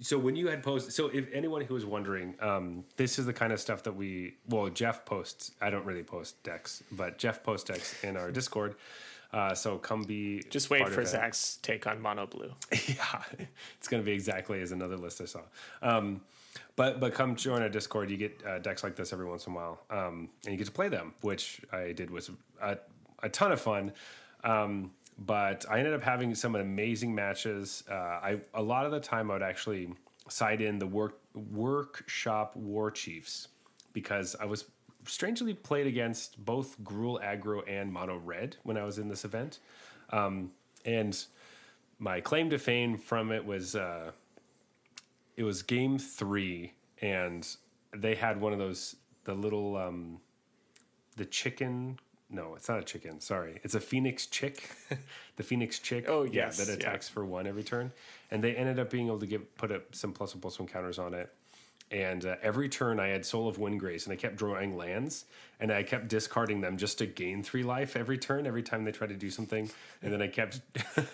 so when you had posted, so if anyone who was wondering, this is the kind of stuff that Jeff posts. I don't really post decks, but Jeff posts decks in our Discord. So come be just wait for Zach's take on Mono Blue. Yeah, it's going to be exactly as another list I saw. But come join our Discord. You get decks like this every once in a while, and you get to play them, which I did was a ton of fun. But I ended up having some amazing matches. A lot of the time I would actually side in the workshop war chiefs because I was strangely played against both Gruul aggro and mono red when I was in this event. And my claim to fame from it was it was game 3, and they had one of those, the little the chicken. No, it's not a chicken. Sorry. It's a Phoenix chick. The Phoenix chick. Oh, yes. That attacks for 1 every turn. And they ended up being able to put up some +1/+1 counters on it. And every turn I had Soul of Windgrace, and I kept drawing lands, and I kept discarding them just to gain 3 life every turn, every time they tried to do something. And then I kept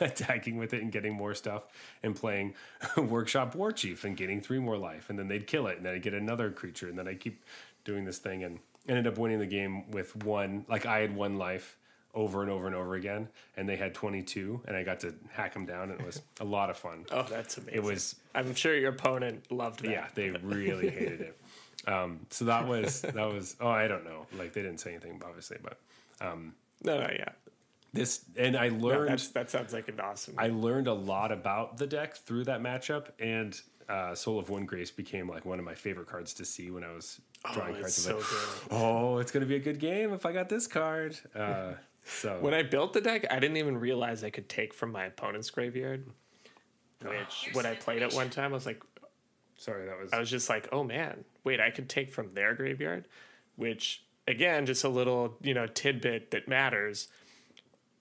attacking with it and getting more stuff and playing Workshop War Chief and getting 3 more life. And then they'd kill it, and then I'd get another creature, and then I'd keep doing this thing and ended up winning the game with 1. Like I had 1 life over and over and over again, and they had 22, and I got to hack them down, and it was a lot of fun. Oh, that's amazing. It was. I'm sure your opponent loved that. Yeah, they really hated it. So that was. Oh, I don't know. Like they didn't say anything, obviously, but. Yeah. And I learned. No, that sounds like an awesome. I learned a lot about the deck through that matchup, and Soul of Windgrace became like one of my favorite cards to see when I was drawing cards. So good. Oh, it's gonna be a good game if I got this card. So when I built the deck, I didn't even realize I could take from my opponent's graveyard. Which when I played it one time, I was like, sorry, I was just like, oh man, wait, I could take from their graveyard. Which again, just a little tidbit that matters.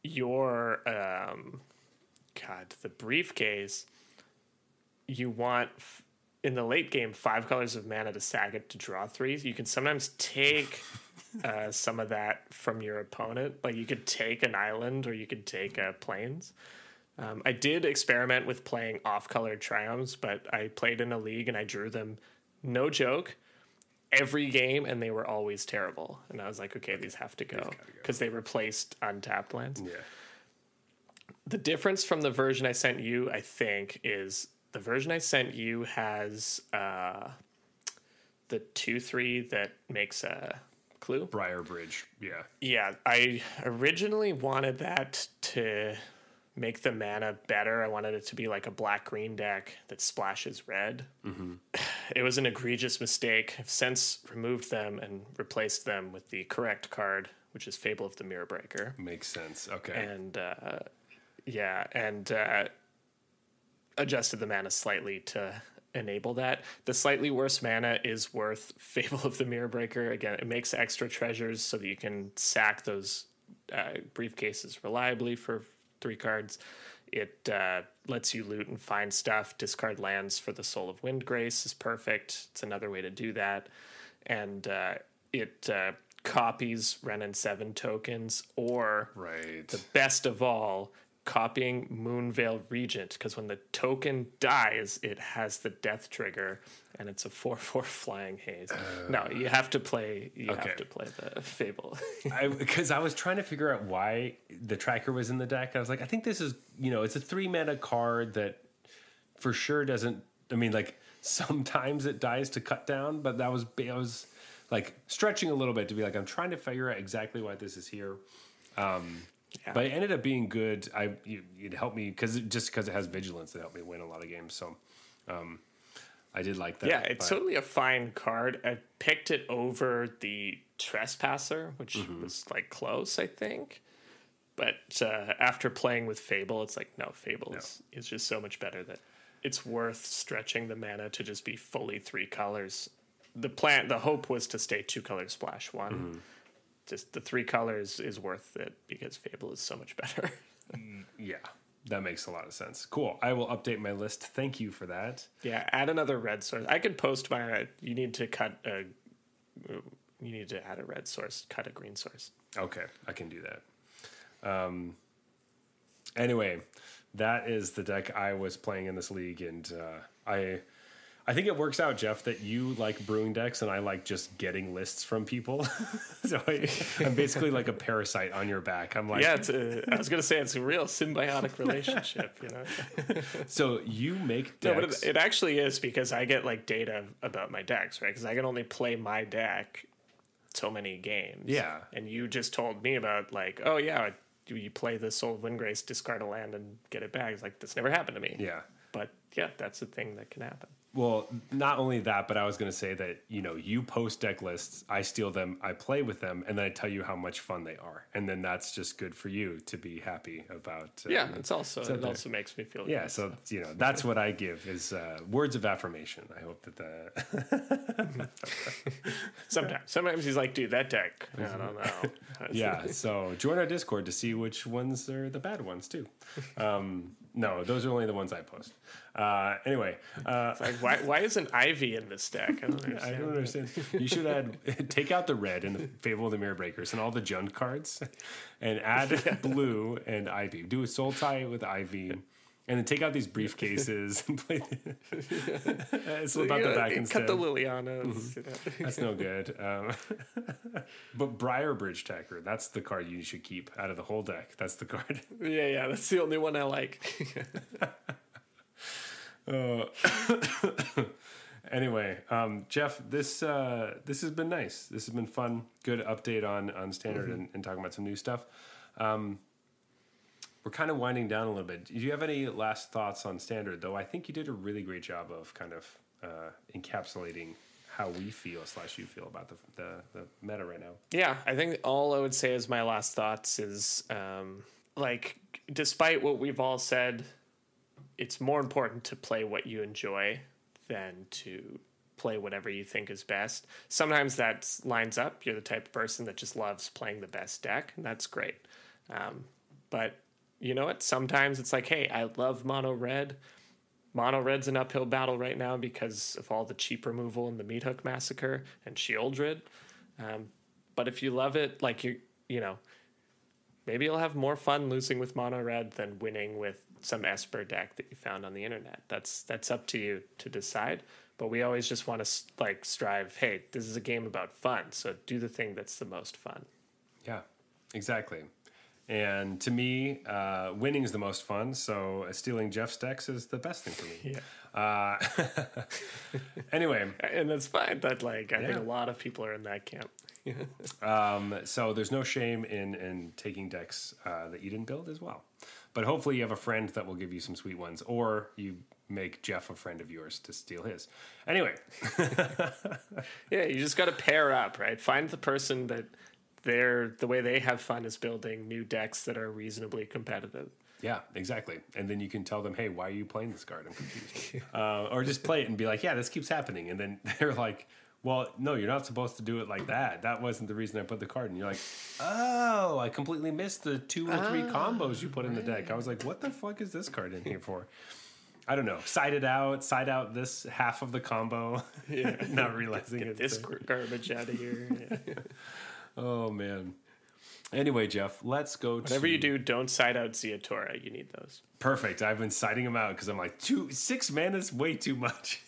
Your the briefcase. You want in the late game 5 colors of mana to sack it to draw 3. You can sometimes take some of that from your opponent. Like you could take an island or you could take plains. I did experiment with playing off-colored triumphs, but I played in a league and I drew them, no joke, every game, and they were always terrible. And I was like, okay, these have to go because they replaced untapped lands. Yeah. The difference from the version I sent you, I think, is the version I sent you has the 2/3 that makes a clue. Briar Bridge, yeah. Yeah, I originally wanted that to make the mana better. I wanted it to be like a black-green deck that splashes red. Mm-hmm. It was an egregious mistake. I've since removed them and replaced them with the correct card, which is Fable of the Mirror Breaker. Makes sense, okay. And adjusted the mana slightly to enable that. The slightly worse mana is worth Fable of the Mirror Breaker. Again, it makes extra treasures so that you can sack those briefcases reliably for 3 cards. It lets you loot and find stuff. Discard lands for the Soul of Windgrace is perfect. It's another way to do that. and it copies Renin 7 tokens, or Right. the best of all, copying Moonveil Regent, because when the token dies, it has the death trigger, and it's a 4/4 flying haze. No, you have to play. You have to play the Fable. Because I was trying to figure out why the tracker was in the deck. I was like, I think this is, it's a 3 mana card that for sure doesn't. I mean, like sometimes it dies to cut down, but I was like stretching a little bit to be like, I'm trying to figure out exactly why this is here. But it ended up being good. It helped me because it has vigilance. It helped me win a lot of games. So I did like that. Yeah, it's totally a fine card. I picked it over the Trespasser, which was like close, I think. But after playing with Fable, it's like, no, Fable is just so much better that it's worth stretching the mana to just be fully 3 colors. The hope was to stay 2 color splash 1. Just the 3 colors is worth it because Fable is so much better. Yeah, that makes a lot of sense. Cool. I will update my list. Thank you for that. Yeah, add another red source. I could post my. You need to add a red source. Cut a green source. Okay, I can do that. Anyway, that is the deck I was playing in this league, and I think it works out, Jeff, that you like brewing decks and I like just getting lists from people. So I'm basically like a parasite on your back. I'm like, yeah, I was going to say it's a real symbiotic relationship, So you make decks. No, but it actually is, because I get like data about my decks, right? Because I can only play my deck so many games. Yeah. And you just told me about like, oh yeah, you play the Soul of Windgrace, discard a land and get it back. It's like, this never happened to me. Yeah. But yeah, that's a thing that can happen. Well, not only that, but I was going to say that, you post deck lists, I steal them, I play with them, and then I tell you how much fun they are. And then that's just good for you to be happy about. It also makes me feel good. So, that's what I give is words of affirmation. I hope that Sometimes he's like, dude, that deck, I don't know. Yeah, so join our Discord to see which ones are the bad ones, too. No, those are only the ones I post. Anyway. It's like, why isn't Ivy in this deck? I don't understand. You should take out the red in the Fable of the Mirror Breakers and all the junk cards and add blue and Ivy. Do a soul tie with Ivy. And then take out these briefcases and play. Slip out the back instead. Cut the Lilianas. That's no good. But Briarbridge Tacker, that's the card you should keep out of the whole deck. That's the card. Yeah, that's the only one I like. Anyway, Jeff, this has been nice. This has been fun. Good update on Standard and talking about some new stuff. We're kind of winding down a little bit. Do you have any last thoughts on Standard, though? I think you did a really great job of kind of encapsulating how we feel / you feel about the meta right now. Yeah, I think all I would say as my last thoughts is, despite what we've all said, it's more important to play what you enjoy than to play whatever you think is best. Sometimes that lines up. You're the type of person that just loves playing the best deck, and that's great. But you know what? Sometimes it's like, hey, I love mono red. Mono red's an uphill battle right now because of all the cheap removal in the Meat Hook Massacre and Shieldred. But if you love it, maybe you'll have more fun losing with mono red than winning with some Esper deck that you found on the internet. That's up to you to decide. But we always just want to strive. Hey, this is a game about fun, so do the thing that's the most fun. Yeah, exactly. And to me, winning is the most fun. So stealing Jeff's decks is the best thing for me. Yeah. Anyway, and that's fine. But I think a lot of people are in that camp. So there's no shame in taking decks that you didn't build as well. But hopefully you have a friend that will give you some sweet ones, or you make Jeff a friend of yours to steal his. Anyway. Yeah, you just got to pair up, right? Find the person that the way they have fun is building new decks that are reasonably competitive. Yeah, exactly. And then you can tell them, hey, why are you playing this card? I'm confused. Or just play it and be like, yeah, this keeps happening. And then they're like, well, no, you're not supposed to do it like that. That wasn't the reason I put the card. And you're like, oh, I completely missed the 2 or 3 combos you put in the deck. I was like, what the fuck is this card in here for? I don't know, side out this half of the combo. Yeah. Not realizing Get this garbage out of here. Yeah. Oh man. Anyway, Jeff, let's go. Whatever you do, don't side out Ziatora. You need those. Perfect. I've been siding him out because I'm like 6 mana is way too much.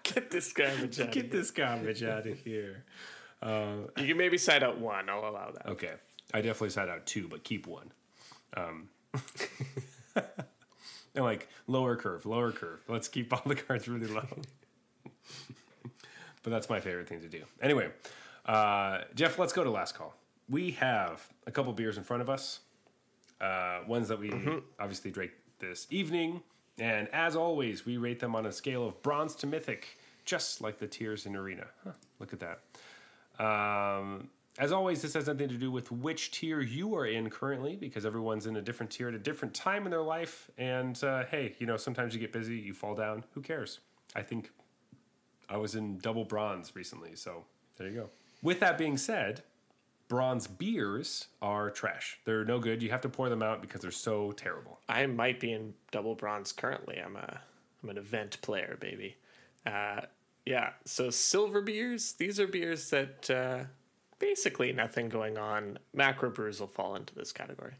Get this garbage out. Get this garbage out of here. You can maybe side out 1. I'll allow that. Okay, I definitely side out 2, but keep 1. And like lower curve. Let's keep all the cards really low. But that's my favorite thing to do. Anyway, Jeff, let's go to last call. We have a couple beers in front of us, ones that we obviously drank this evening. And as always, we rate them on a scale of bronze to mythic, just like the tiers in Arena. Huh, look at that. As always, this has nothing to do with which tier you are in currently, because everyone's in a different tier at a different time in their life. And hey, sometimes you get busy, you fall down. Who cares? I think I was in double bronze recently, so there you go. With that being said, bronze beers are trash. They're no good. You have to pour them out because they're so terrible. I might be in double bronze currently. I'm an event player, baby. Yeah. So silver beers. These are beers that basically nothing going on. Macro brews will fall into this category.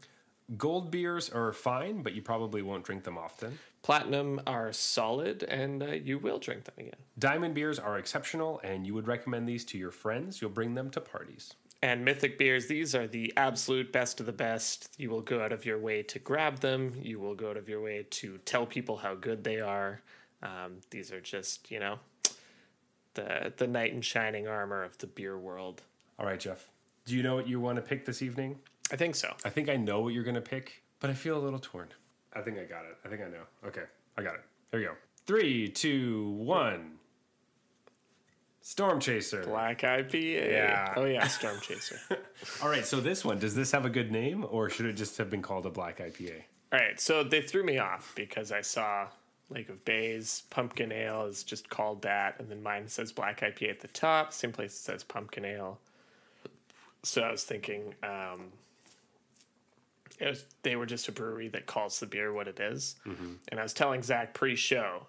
Gold beers are fine, but you probably won't drink them often. Platinum are solid, and you will drink them again. Diamond beers are exceptional, and you would recommend these to your friends. You'll bring them to parties. And mythic beers, these are the absolute best of the best. You will go out of your way to grab them. You will go out of your way to tell people how good they are. These are just, the knight in shining armor of the beer world. All right, Jeff. Do you know what you want to pick this evening? I think so. I think I know what you're going to pick, but I feel a little torn. I think I got it. I think I know. Okay, I got it. Here we go. 3, 2, 1. Storm Chaser. Black IPA. Yeah. Oh, yeah, Storm Chaser. All right, so this one, does this have a good name, or should it just have been called a Black IPA? All right, so they threw me off because I saw Lake of Bays, Pumpkin Ale is just called that, and then mine says Black IPA at the top, same place it says Pumpkin Ale. So I was thinking they were just a brewery that calls the beer what it is. Mm-hmm. And I was telling Zach pre-show,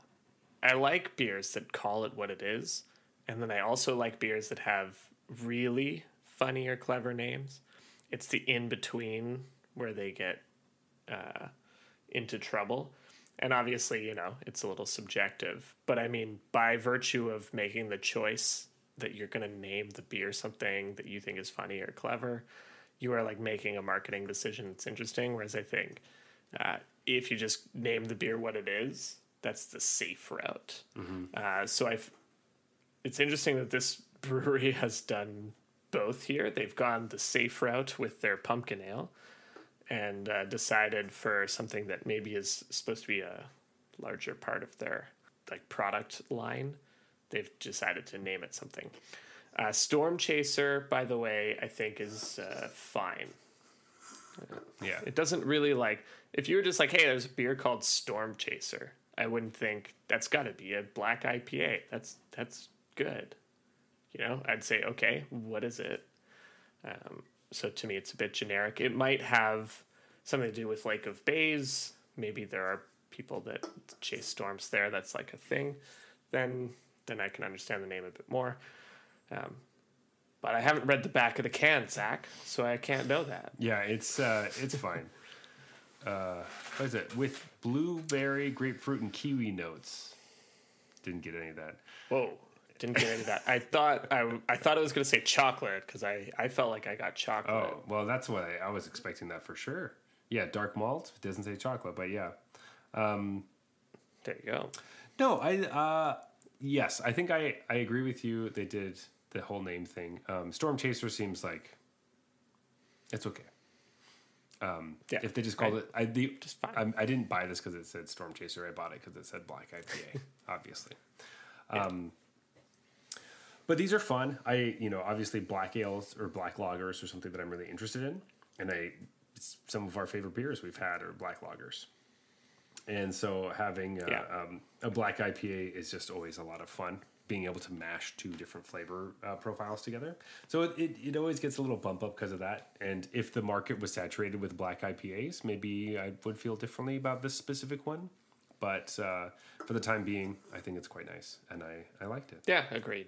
I like beers that call it what it is, and then I also like beers that have really funny or clever names. It's the in-between where they get into trouble. And obviously, it's a little subjective. But I mean, by virtue of making the choice that you're going to name the beer something that you think is funny or clever, you are like making a marketing decision that's interesting. Whereas I think if you just name the beer what it is, that's the safe route. Mm-hmm. So it's interesting that this brewery has done both here. They've gone the safe route with their pumpkin ale and decided for something that maybe is supposed to be a larger part of their product line. They've decided to name it something. Storm Chaser, by the way, I think is fine. Yeah. It doesn't really if you were just like, hey, there's a beer called Storm Chaser, I wouldn't think that's got to be a black IPA. That's good. I'd say, okay, what is it? So to me, it's a bit generic. It might have something to do with Lake of Bays. Maybe there are people that chase storms there. That's like a thing. Then I can understand the name a bit more. But I haven't read the back of the can, Zach, so I can't know that. Yeah, it's fine. What is it? With blueberry, grapefruit, and kiwi notes. Didn't get any of that. Whoa. Didn't get into that. I thought it was going to say chocolate because I felt like I got chocolate. Oh, well, that's what I was expecting that for sure. Yeah, dark malt. It doesn't say chocolate, but yeah. There you go. No, yes, I think I agree with you. They did the whole name thing. Storm Chaser seems like it's okay. Yeah, if they just called it, just fine. I didn't buy this because it said Storm Chaser. I bought it because it said Black IPA, obviously. Yeah. But these are fun. Obviously black ales or black lagers are something that I'm really interested in. And some of our favorite beers we've had are black lagers. And so having a black IPA is just always a lot of fun, being able to mash two different flavor profiles together. So it always gets a little bump up because of that. And if the market was saturated with black IPAs, maybe I would feel differently about this specific one. but for the time being, I think it's quite nice, and I liked it. Yeah, agreed.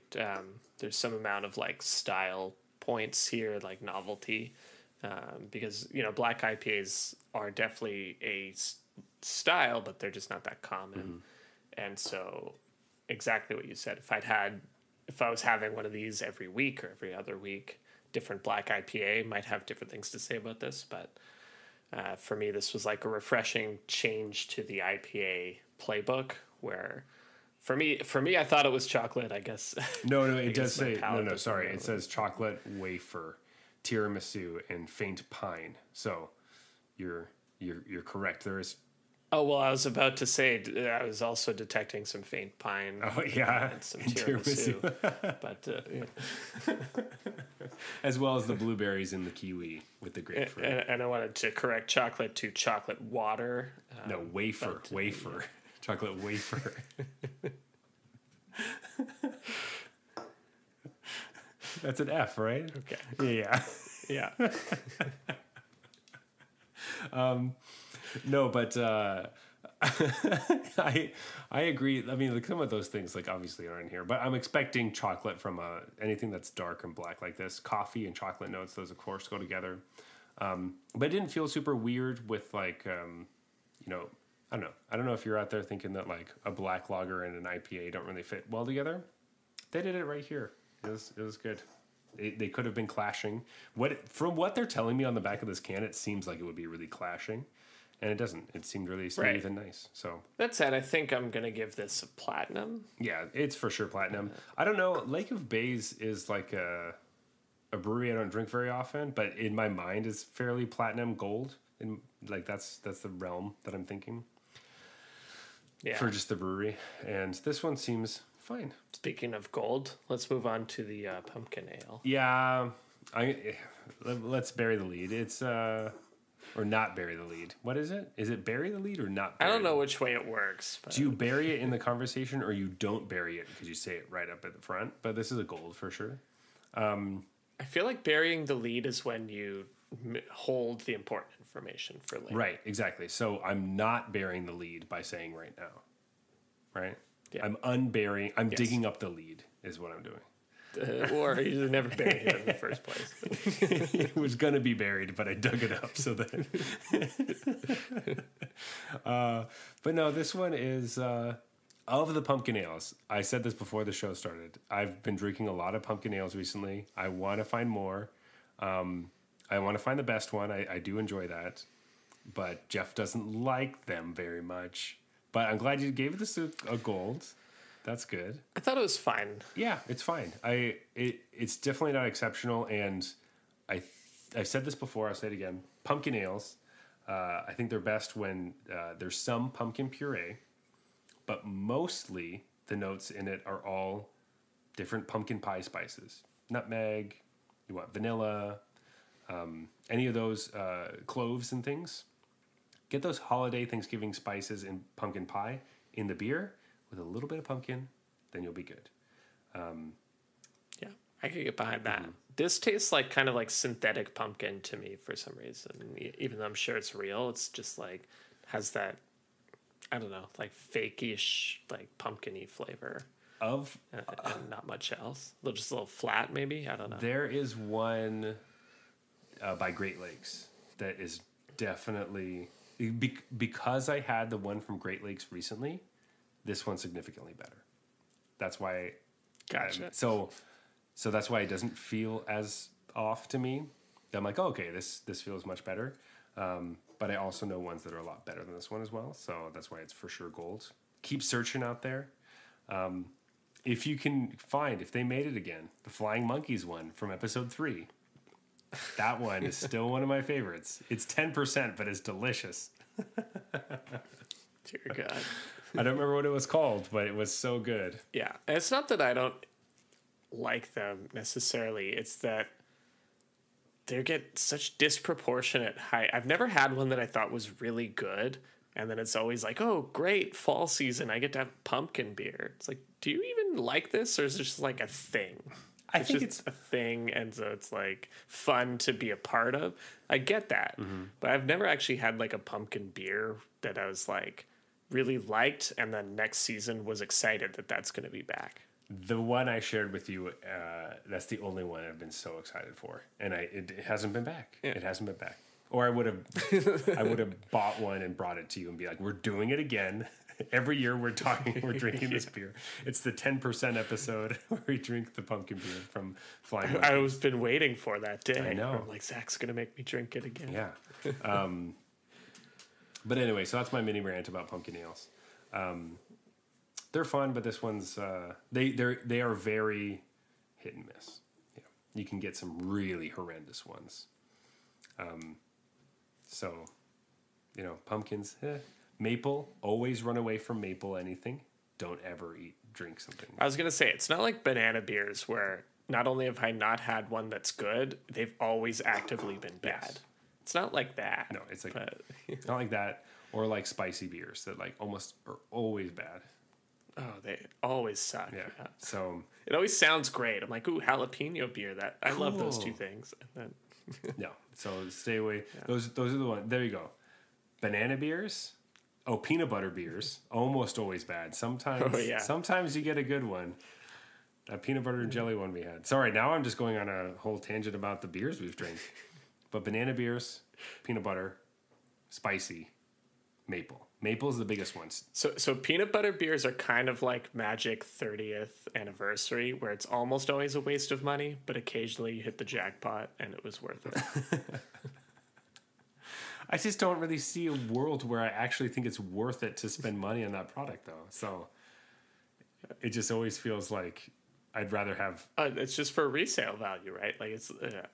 There's some amount of like style points here, like novelty, because black IPAs are definitely a style, but they're just not that common. And so, exactly what you said. If I was having one of these every week or every other week, different black IPA might have different things to say about this, but for me, this was like a refreshing change to the IPA playbook. Where, for me, I thought it was chocolate. I guess. No, it does say no. Sorry, it says chocolate wafer, tiramisu, and faint pine. So, you're correct. There is. Oh, well, I was about to say I was also detecting some faint pine. Oh, yeah. And some tiramisu. But, yeah. As well as the blueberries and the kiwi with the grapefruit. And I wanted to correct chocolate to chocolate water. No, wafer. Yeah. Chocolate wafer. That's an F, right? Okay. Yeah. No, but I agree. I mean, like some of those things, like obviously aren't here, but I'm expecting chocolate from anything that's dark and black like this. Coffee and chocolate notes, those of course go together. But it didn't feel super weird with like, I don't know. I don't know if you're out there thinking that like a black lager and an IPA don't really fit well together. They did it right here. It was good. They could have been clashing. From what they're telling me on the back of this can, it seems like it would be really clashing. And it doesn't. It seemed really smooth and nice. So that said, I think I'm going to give this a platinum. Yeah, it's for sure platinum. I don't know. Lake of Bays is like a brewery I don't drink very often, but in my mind is fairly platinum gold. And like that's the realm that I'm thinking. Yeah. For just the brewery. And this one seems fine. Speaking of gold, let's move on to the pumpkin ale. Yeah. Let's bury the lead. It's or not bury the lead. What is it? Is it bury the lead or not bury I don't know which way it works. But... Do you bury it in the conversation or you don't bury it because you say it right up at the front? But this is a gold for sure. I feel like burying the lead is when you hold the important information for later. Right, exactly. So I'm not burying the lead by saying right now. Right? Yeah. I'm digging up the lead is what I'm doing. Or you never buried it in the first place. It was going to be buried, but I dug it up so that... but no, this one is... of the pumpkin ales, I said this before the show started. I've been drinking a lot of pumpkin ales recently. I want to find more. I want to find the best one. I do enjoy that. But Jeff doesn't like them very much. But I'm glad you gave this a gold. That's good. I thought it was fine. Yeah, it's fine. It's definitely not exceptional, and I've said this before. I'll say it again. Pumpkin ales, I think they're best when there's some pumpkin puree, but mostly the notes in it are all different pumpkin pie spices. Nutmeg, you want vanilla, any of those cloves and things. Get those holiday Thanksgiving spices in pumpkin pie in the beer with a little bit of pumpkin, then you'll be good. Yeah, I could get behind that. This tastes like kind of like synthetic pumpkin to me for some reason. Even though I'm sure it's real, it's just like has that, I don't know, like fake-ish, like pumpkin-y flavor. And not much else. Just a little flat, maybe? I don't know. There is one by Great Lakes that is definitely... Because I had the one from Great Lakes recently, this one's significantly better. That's why... Gotcha. So that's why it doesn't feel as off to me. I'm like, oh, okay, this feels much better. But I also know ones that are a lot better than this one as well. So that's why it's for sure gold. Keep searching out there. If you can find, if they made it again, the Flying Monkeys one from episode 3. That one is still one of my favorites. It's 10%, but it's delicious. Dear God. I don't remember what it was called, but it was so good. Yeah. And it's not that I don't like them necessarily. It's that they get such disproportionate height. I've never had one that I thought was really good. And then it's always like, oh, great, fall season. I get to have pumpkin beer. It's like, do you even like this? Or is it just like a thing? I think it's a thing, and so it's like fun to be a part of. I get that, but I've never actually had like a pumpkin beer that I was like really liked, and then next season was excited that that's going to be back. The one I shared with you, that's the only one I've been so excited for, and it hasn't been back. Yeah. It hasn't been back. Or I would have bought one and brought it to you and be like, "We're doing it again. Every year we're drinking this beer. It's the 10% episode where we drink the pumpkin beer from Flying Monkeys." I've been waiting for that day. I know. I'm like, Zach's gonna make me drink it again. Yeah. But anyway, so that's my mini rant about pumpkin ales. They're fun, but this one's they are very hit and miss. Yeah, you can get some really horrendous ones. So, pumpkins. Maple, always run away from maple anything. Don't ever drink something. I was gonna say it's not like banana beers where not only have I not had one that's good, they've always actively been bad. Yes. It's not like that. No, it's like not like that, or like spicy beers that like almost are always bad. Oh, they always suck. Yeah. So it always sounds great. I'm like, ooh, jalapeno beer. That I love those two things. And then no, so stay away. Yeah. Those are the ones. There you go. Banana beers. Oh, peanut butter beers. Almost always bad. Sometimes you get a good one. That peanut butter and jelly one we had. Sorry, now I'm just going on a whole tangent about the beers we've drank. But banana beers, peanut butter, spicy, maple. Maple's the biggest ones. So peanut butter beers are kind of like Magic 30th anniversary, where it's almost always a waste of money, but occasionally you hit the jackpot and it was worth it. I just don't really see a world where I actually think it's worth it to spend money on that product, though. So it just always feels like I'd rather have. It's just for resale value, right? Like it's,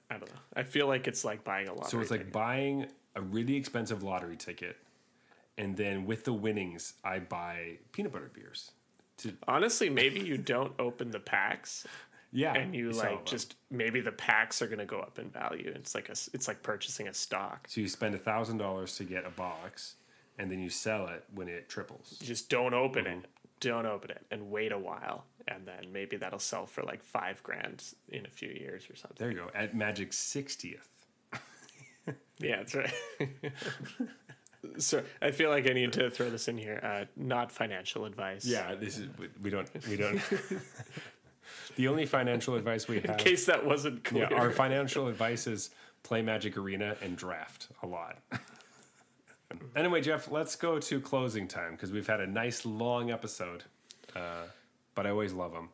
I don't know. I feel like it's like buying a lottery. So it's like buying a really expensive lottery ticket, and then with the winnings, I buy peanut butter beers. Honestly, maybe you don't open the packs. Yeah, and you like just maybe the packs are going to go up in value. It's like purchasing a stock. So you spend $1,000 to get a box, and then you sell it when it triples. You just don't open it. Don't open it, and wait a while, and then maybe that'll sell for like $5,000 in a few years or something. There you go. At Magic's 60th. Yeah, that's right. So I feel like I need to throw this in here. Not financial advice. Yeah, we don't. The only financial advice we have, in case that wasn't clear, our financial advice is play Magic Arena and draft a lot. Anyway, Jeff, let's go to closing time because we've had a nice long episode, but I always love them.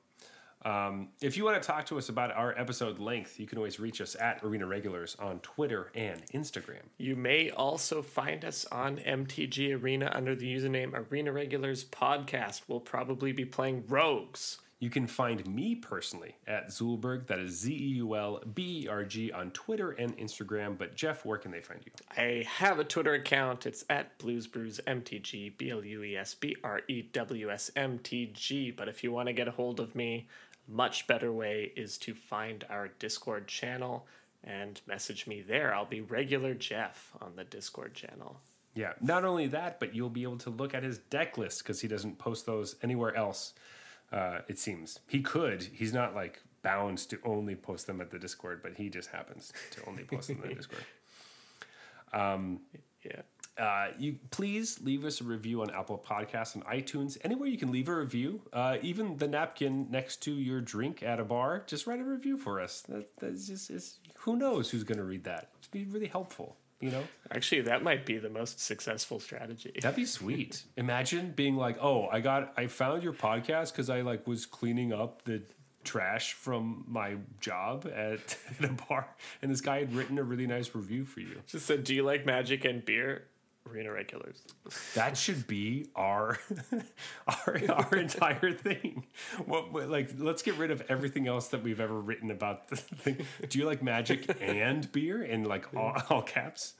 If you want to talk to us about our episode length, you can always reach us at Arena Regulars on Twitter and Instagram. You may also find us on MTG Arena under the username Arena Regulars Podcast. We'll probably be playing Rogues. You can find me personally at Zulberg, that is ZeulBerg on Twitter and Instagram. But Jeff, where can they find you? I have a Twitter account. It's at BluesBrewsMTG, BluesBrewsMTG. But if you want to get a hold of me, a much better way is to find our Discord channel and message me there. I'll be Regular Jeff on the Discord channel. Yeah, not only that, but you'll be able to look at his deck list because he doesn't post those anywhere else. It seems he could. He's not like bound to only post them at the Discord, but he just happens to only post them in the Discord. You please leave us a review on Apple Podcasts and iTunes. Anywhere you can leave a review, even the napkin next to your drink at a bar. Just write a review for us. That's just who knows who's going to read that. It'd be really helpful. Actually, that might be the most successful strategy. That'd be sweet. Imagine being like, "Oh, I found your podcast because I was cleaning up the trash from my job at a bar, and this guy had written a really nice review for you." Just said, "Do you like magic and beer?" Arena Regulars. That should be our entire thing. Let's get rid of everything else that we've ever written about the thing. Do you like magic and beer in all caps?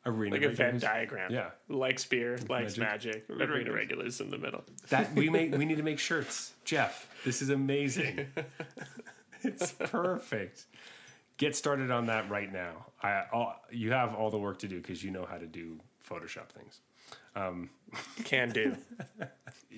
Arena like Regulars. A Venn diagram. Yeah. Likes beer, likes magic. Arena Regulars in the middle. That we need to make shirts. Jeff, this is amazing. It's perfect. Get started on that right now. You have all the work to do because you know how to do Photoshop things. Can do.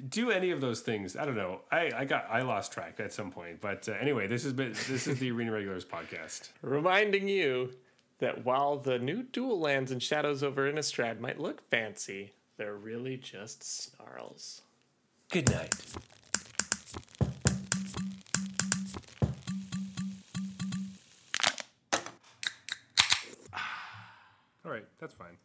Do any of those things. I don't know. I lost track at some point. But anyway, this is the Arena Regulars podcast. Reminding you that while the new dual lands in Shadows over Innistrad might look fancy, They're really just snarls. Good night. All right, that's fine.